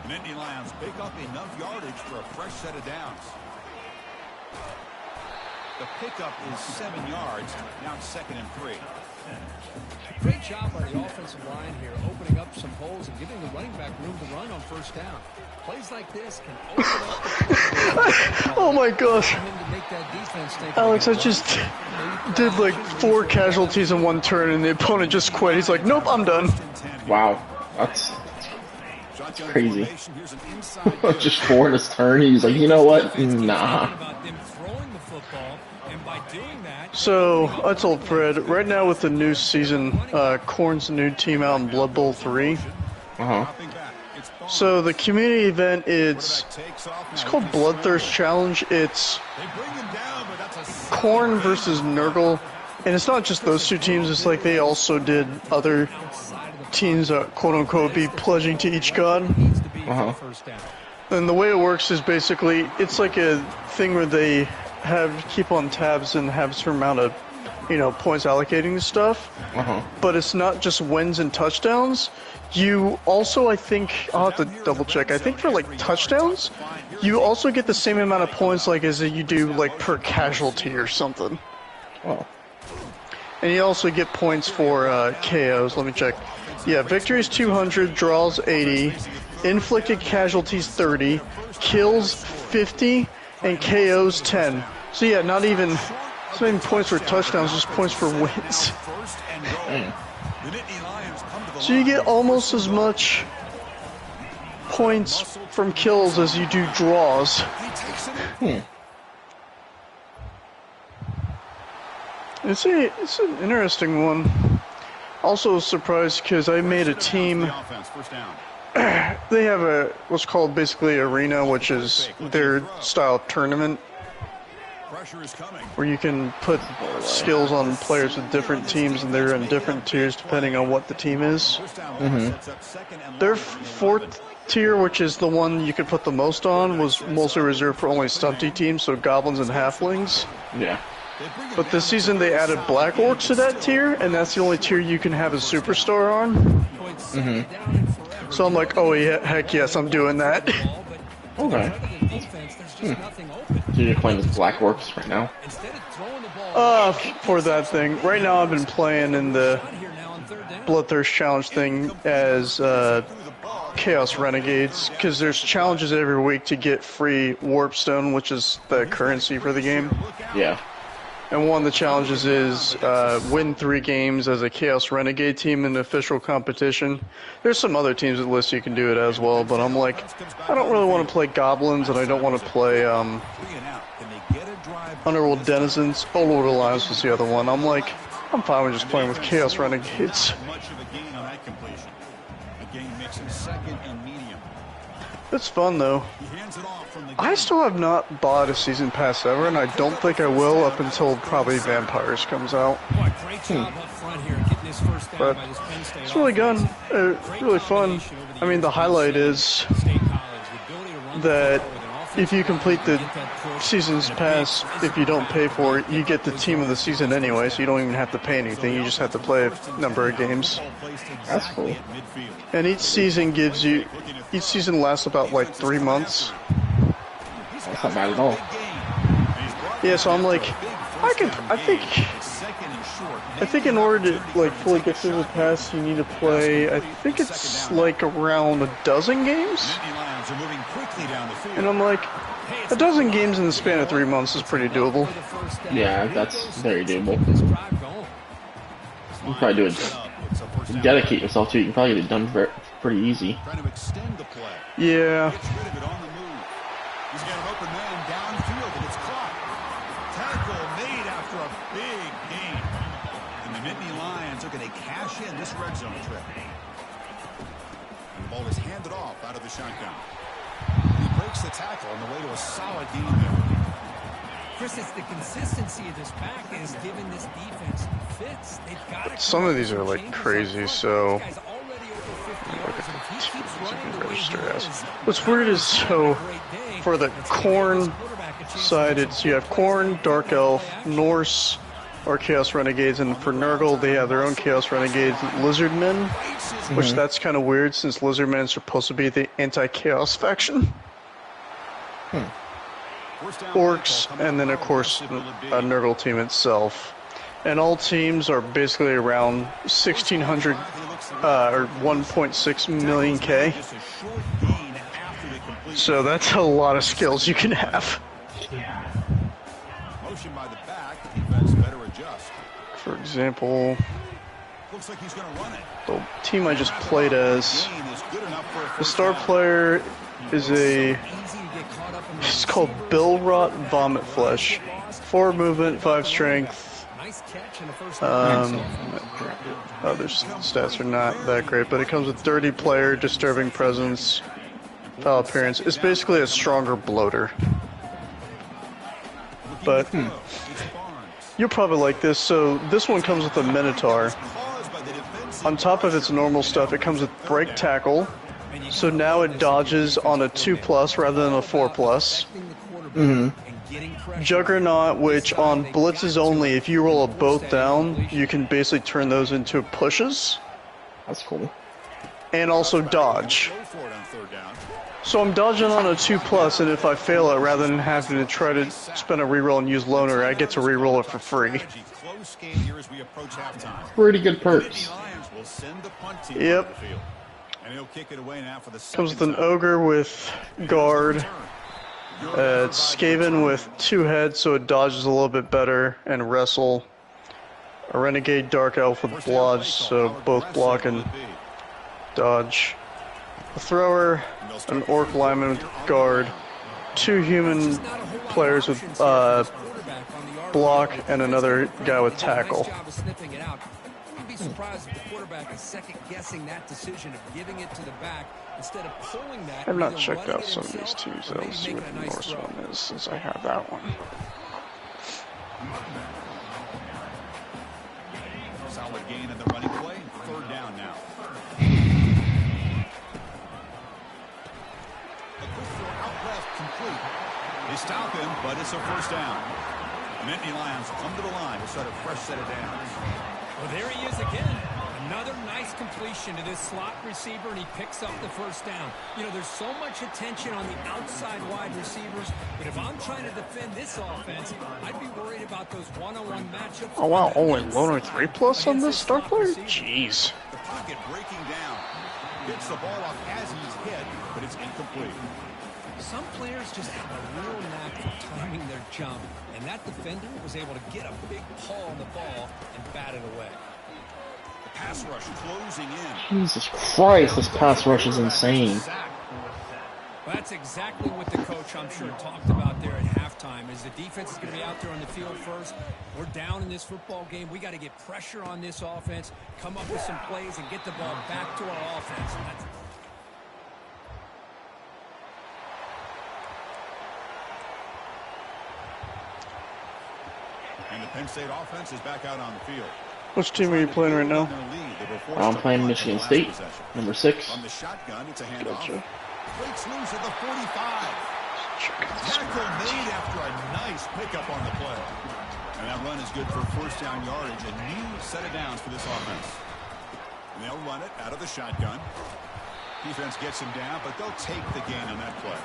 The Nittany Lions pick up enough yardage for a fresh set of downs. The pickup is 7 yards. Now it's 2nd and 3. Great job by the offensive line here, opening up some holes and giving the running back room to run on first down. Plays like this can open up the Oh my gosh. to make that defense think Alex, they I can just run. did like 4 casualties in one turn and the opponent just quit. He's like, nope, I'm done. Wow, that's Shotgun crazy. formation. Here's an inside good. just 4 in his turn. He's like, you know what? Defense keeps Nah. talking about them throwing the football, and by doing that, So, I told Fred, right now with the new season, Korn's new team out in Blood Bowl 3. Uh-huh. Dropping back. It's Barnes. So, the community event, it's Takes off it's now. called Bloodthirst Challenge. It's They bring him down, but that's a Korn versus Nurgle. And it's not just those 2 teams, it's like they also did other teams, quote-unquote, be pledging to each god. needs to be for Uh-huh. the first down. And the way it works is basically, it's like a thing where they keep on tabs and have a certain amount of, points allocating to stuff. But it's not just wins and touchdowns. You also, I think, I'll have to double check. I think for like touchdowns, you also get the same amount of points like as you do like per casualty or something. Oh. And you also get points for KOs. Let me check. Yeah, victories 200, draws 80, inflicted casualties 30, kills 50, and KOs 10. So yeah, not even points for touchdowns, just points for wins. So you get almost as much points from kills as you do draws. It's an interesting one. Also surprised because I made a team. They have what's called basically arena, which is their style of tournament, where you can put skills on players with different teams, and they're in different tiers depending on what the team is. Their fourth tier, which is the one you could put the most on, was mostly reserved for only stunty teams, so goblins and halflings. Yeah. But this season they added black orcs to that tier, and that's the only tier you can have a superstar on. So I'm like, oh yeah, heck yes, I'm doing that. Okay. So you're playing as black orcs right now? For that thing. Right now I've been playing in the Bloodthirst Challenge thing as Chaos Renegades, because there's challenges every week to get free Warpstone, which is the currency for the game. Yeah. And one of the challenges is win 3 games as a Chaos Renegade team in the official competition. There's some other teams that list you can do it as well, but I'm like, I don't really want to play Goblins, and I don't want to play Underworld Denizens. Overlord Alliance was the other one. I'm like, I'm fine with just playing with Chaos Renegades. It's fun though. I still have not bought a season pass ever, and I don't think I will up until probably Vampires comes out. But it's really good, really fun. I mean, the highlight is that if you complete the season's pass, if you don't pay for it, you get the team of the season anyway, so you don't even have to pay anything. You just have to play a number of games. That's cool. And each season lasts about like 3 months. That's not bad at all. Yeah, so I'm like, I think in order to like fully get through the pass, you need to play, I think it's like around a dozen games. And I'm like, a dozen games in the span of 3 months is pretty doable. Yeah, that's very doable. You can probably do it. Dedicate yourself to it. You can probably get it done pretty easy. Yeah. He's got an open man downfield, and it's caught. Tackle made after a big gain. And the Nittany Lions are going to cash in this red zone trip. And the ball is handed off out of the shotgun. He breaks the tackle on the way to a solid gain there. Chris, it's the consistency of this pack is giving this defense fits. They've got some of these are like crazy, so what's weird is, so for the Khorne side, you have Khorne, Dark Elf, Norse, or Chaos Renegades, and for Nurgle, they have their own Chaos Renegades, Lizardmen, which that's kind of weird since Lizardmen are supposed to be the anti-Chaos faction. Orcs, and then of course a Nurgle team itself. And all teams are basically around 1,600 or 1.6 million K. So that's a lot of skills you can have. For example, the team I just played as, the star player is it's called Billrot Vomit Flesh. 4 movement, 5 strength. Other stats are not that great, but it comes with dirty player, disturbing presence, foul appearance. It's basically a stronger bloater. But you'll probably like this. So this one comes with a Minotaur. On top of its normal stuff, it comes with break tackle. So now it dodges on a 2+ rather than a 4+. Juggernaut, which on blitzes only, if you roll a both down, you can basically turn those into pushes. That's cool. And also dodge. So I'm dodging on a 2+, and if I fail it, rather than having to try to spend a reroll and use loner, I get to reroll it for free. Pretty good perks. Yep. Comes with an ogre with guard. It's Skaven with 2 heads, so it dodges a little bit better, and wrestle. A renegade dark elf with blodge, so both block and dodge. A thrower, an orc lineman with guard, 2 human players with block, and another guy with tackle. You'd be surprised if the quarterback is second guessing that decision of giving it to the back instead of pulling that. I've not checked out some of these teams, so let's see what the Norse one is, since I have that one. Solid gain in the running play. 3rd down now. Out left, complete. They stop him, but it's a 1st down. Nittany Lions come to the line to start a fresh set of downs. Well, there he is again. Another nice completion to this slot receiver, and he picks up the 1st down. You know, there's so much attention on the outside wide receivers, but if I'm trying to defend this offense, I'd be worried about those one-on-one matchups. Oh wow, only loner 3+ on this star player? Jeez. The pocket breaking down. Gets the ball off as he's hit, but it's incomplete. Some players just have a real knack for timing their jump, and that defender was able to get a big paw on the ball and bat it away. The pass rush closing in. Jesus Christ, this pass rush is insane. Well, that's exactly what the coach, I'm sure, talked about there at halftime, is the defense is going to be out there on the field first. We're down in this football game. We got to get pressure on this offense, come up with some plays, and get the ball back to our offense. And the Penn State offense is back out on the field. Which team are you playing right now? I'm playing Michigan State, number 6. On the shotgun, it's a handoff. Gotcha. Breaks loose at the 45. Tackle made after a nice pickup on the play. And that run is good for 1st down yardage. A new set of downs for this offense. And they'll run it out of the shotgun. Defense gets him down, but they'll take the gain on that play.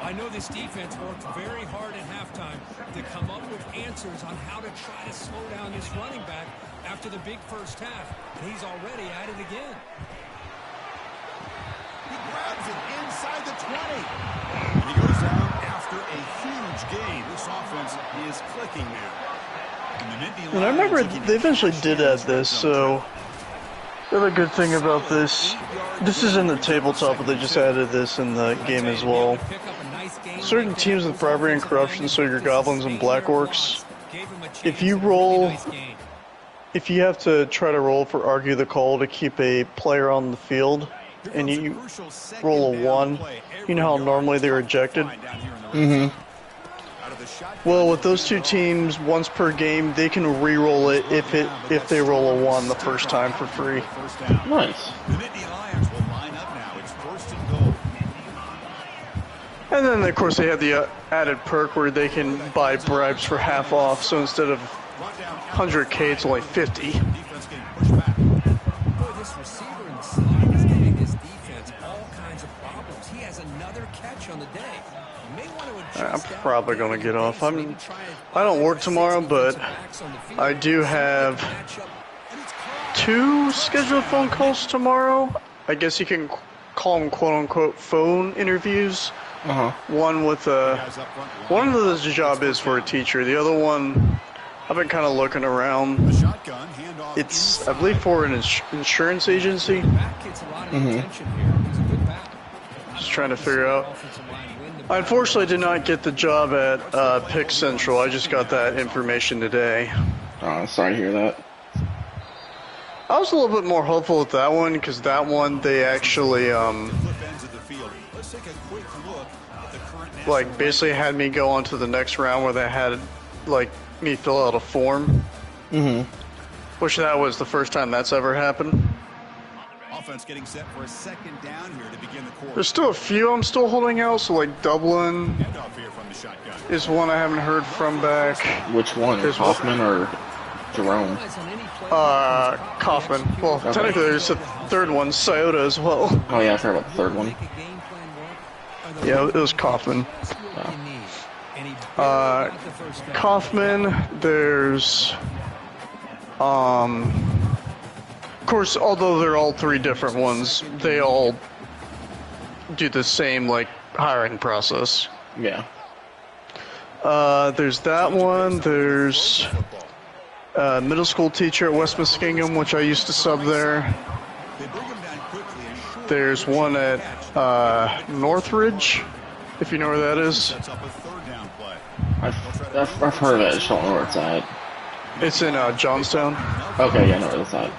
I know this defense worked very hard at halftime to come up with answers on how to try to slow down this running back after the big 1st half. And he's already at it again. He grabs it inside the 20. And he goes down after a huge gain. This offense is clicking now. And I remember they eventually did add this, so the other good thing about this is in the tabletop, but they just added this in the game as well. Certain teams with bribery and corruption, so your goblins and black orcs, if you have to try to roll for argue the call to keep a player on the field, and you roll a 1, you know how normally they're ejected? Mm-hmm. Well, with those 2 teams, once per game, they can re-roll it if they roll a 1 the first time for free. Nice. And then, of course, they have the added perk where they can buy bribes for half off, so instead of 100K, it's only 50. Boy, this receiver in the slot is giving this defense all kinds of problems. He has another catch on the day. You may want to adjust. I'm probably going to get off. I don't work tomorrow, but I do have 2 scheduled phone calls tomorrow. I guess you can call them quote-unquote phone interviews. One with one of the job is for a teacher. The other one, I've been kind of looking around. It's, I believe, for an insurance agency. Just trying to figure out. I unfortunately did not get the job at Pick Central. I just got that information today. Sorry to hear that. I was a little bit more hopeful with that one, because that one, they actually, like, basically had me go on to the next round where they had, like, me fill out a form. Which that was the first time that's ever happened. offense getting set for a second down here to begin the quarter. There's still a few I'm still holding out, so like Dublin is one I haven't heard from back. Which one? There's Hoffman or Jerome? Kaufman. Well, okay. Technically there's a third one, Scioto as well. Oh yeah, I heard about the third one. Yeah, it was Kaufman. Kaufman, there's of course, although they're all three different ones, they all do the same like hiring process. Yeah. There's that one. There's a middle school teacher at West Muskingum, which I used to sub there. There's one at Northridge, if you know where that is. I've heard of it. I just don't know where it's at. It's in Johnstown. Okay, yeah, I know where it's at.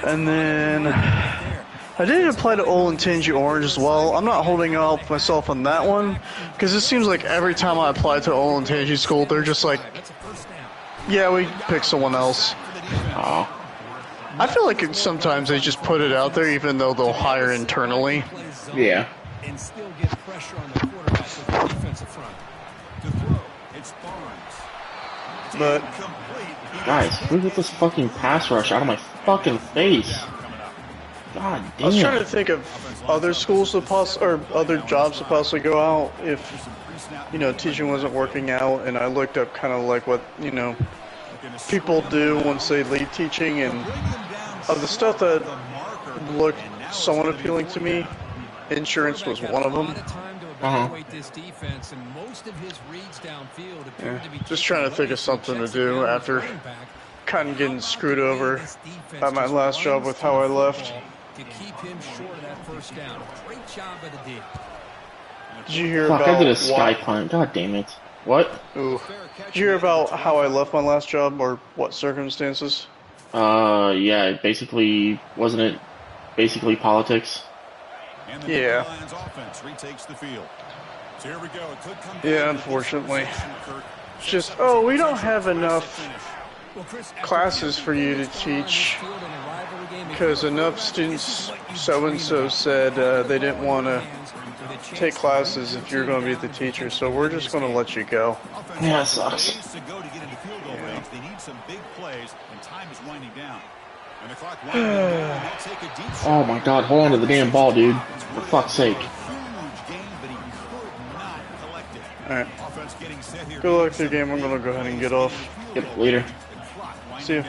And then I did apply to Olentangy Orange as well. I'm not holding out myself on that one because it seems like every time I apply to Olentangy School, they're just like, yeah, we pick someone else. Oh. I feel like sometimes they just put it out there even though they'll hire internally. Yeah. And still get pressure on the quarterback with the defensive front. To throw, it's Barnes. But guys, who get this fucking pass rush out of my fucking face? God damn. I was trying to think of other schools to or other jobs to possibly go out if, you know, teaching wasn't working out, and I looked up kind of like what, you know, people do once they leave teaching, and of the stuff that looked somewhat appealing to me, insurance was one of them. Yeah, just trying to think of something to do after kind of getting screwed over at my last job with how I left. To keep him short of that first down. Great job by the D. Did you hear Fuck, about I did a sky punt. God damn it. What? Ooh. Did you hear about how I left my last job or what circumstances? Yeah, basically, wasn't it basically politics? Yeah. Yeah, unfortunately. It's just, oh, we don't have enough classes for you to teach because enough students so-and-so said they didn't want to take classes if you're going to be the teacher, so we're just going to let you go. Yeah, it sucks. Oh my god, hold on to the damn ball, dude. For fuck's sake. Alright. Good luck to your game. I'm going to go ahead and get off. Yep, later. See you.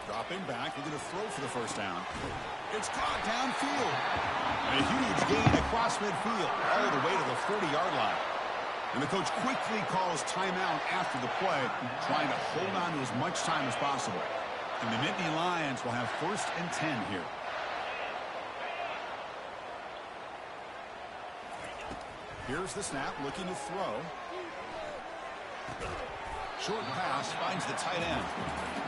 Dropping back, we're going to throw for the first down. It's caught downfield. And a huge gain across midfield, all the way to the 40-yard line. And the coach quickly calls timeout after the play, trying to hold on to as much time as possible. And the Nittany Lions will have 1st and 10 here. Here's the snap, looking to throw. Short pass finds the tight end.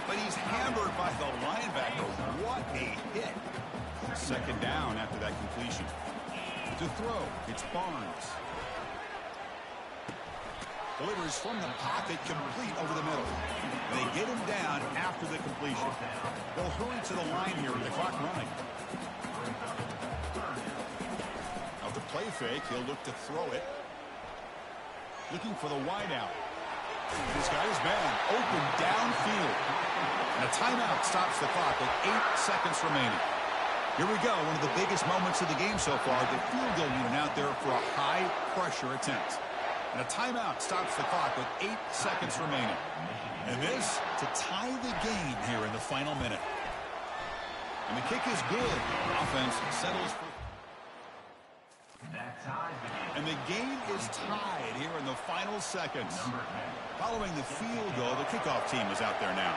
But he's hammered by the linebacker. What a hit. 2nd down after that completion. To throw, it's Barnes. Delivers from the pocket, complete over the middle. They get him down after the completion. They'll hurry to the line here with the clock running. Of the play fake, he'll look to throw it. Looking for the wideout. He's got his man open downfield. And a timeout stops the clock with 8 seconds remaining. Here we go, one of the biggest moments of the game so far. The field goal unit out there for a high-pressure attempt. And a timeout stops the clock with 8 seconds remaining. And this to tie the game here in the final minute. And the kick is good. Offense settles for... And the game is tied here in the final seconds. Following the field goal, the kickoff team is out there now.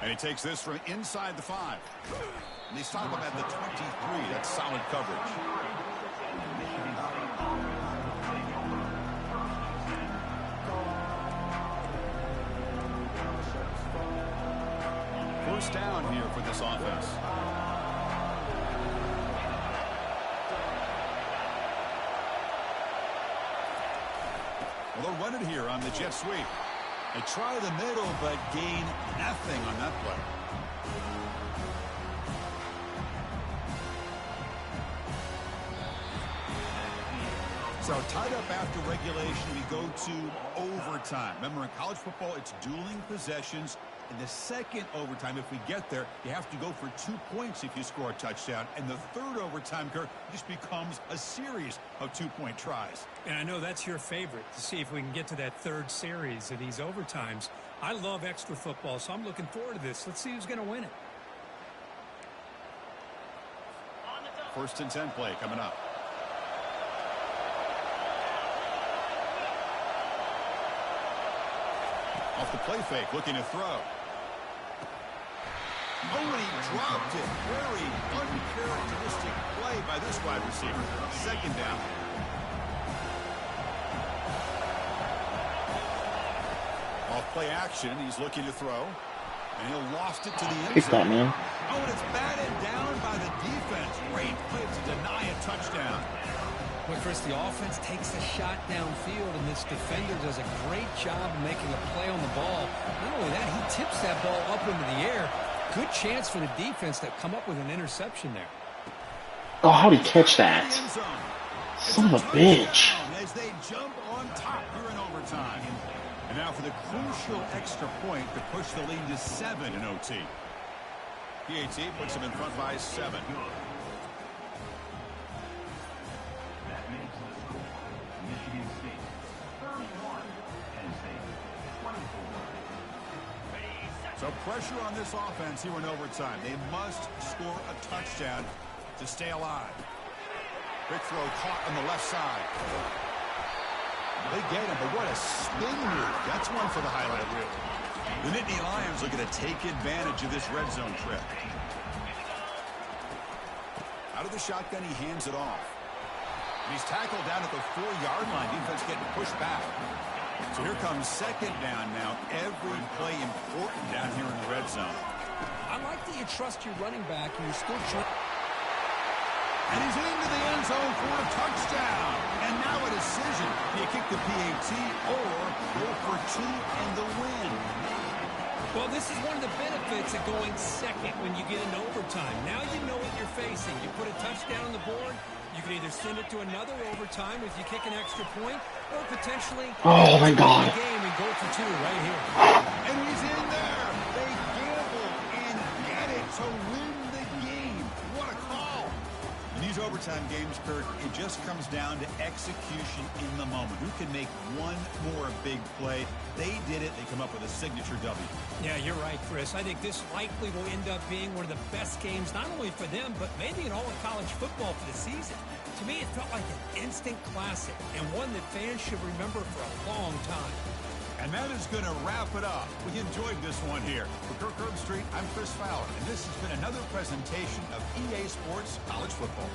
And he takes this from inside the 5. And they stop him at the 23. That's solid coverage. First down here for this offense. Well, they'll run it here on the jet sweep. They try the middle, but gain nothing on that play. So tied up after regulation, we go to overtime. Remember, in college football, it's dueling possessions. In the second overtime, if we get there, you have to go for 2 points if you score a touchdown. And the third overtime, Kirk, just becomes a series of 2-point tries. And I know that's your favorite, to see if we can get to that third series of these overtimes. I love extra football, so I'm looking forward to this. Let's see who's going to win it. 1st and 10 play coming up. Off the play fake, looking to throw. Oh, and he dropped it. Very uncharacteristic play by this wide receiver. 2nd down. Off play action, he's looking to throw. And he'll lost it to the end zone. Man. Oh, and it's batted down by the defense. Great play to deny a touchdown. Well, Chris, the offense takes a shot downfield, and this defender does a great job of making a play on the ball. Not only that, he tips that ball up into the air. Good chance for the defense to come up with an interception there. Oh, how'd he catch that? Son of a bitch. As they jump on top here in overtime. And now for the crucial extra point to push the lead to 7 in OT. PAT puts them in front by 7. So pressure on this offense here in overtime. They must score a touchdown to stay alive. Quick throw caught on the left side. They get him, but what a spin move. That's one for the highlight reel. The Nittany Lions looking to take advantage of this red zone trip. Out of the shotgun, he hands it off. And he's tackled down at the 4-yard line. Defense getting pushed back. So here comes 2nd down now. Every play important down here in the red zone. I like that you trust your running back and you're still trying. And he's into the end zone for a touchdown. And now a decision. Do you kick the PAT or go for 2 and the win? Well, this is one of the benefits of going second when you get into overtime. Now you know what you're facing. You put a touchdown on the board, you can either send it to another overtime if you kick an extra point, or potentially oh my God, the game and go for 2 right here. And he's in there. They gamble and get it to win the game. What a call. In these overtime games, Kirk, it just comes down to execution in the moment. Who can make one more big play? They did it. They come up with a signature W. Yeah, you're right, Chris. I think this likely will end up being one of the best games, not only for them, but maybe in all of college football for the season. To me, it felt like an instant classic and one that fans should remember for a long time. And that is going to wrap it up. We enjoyed this one here. For Kirk Herbstreit, I'm Chris Fowler, and this has been another presentation of EA Sports College Football.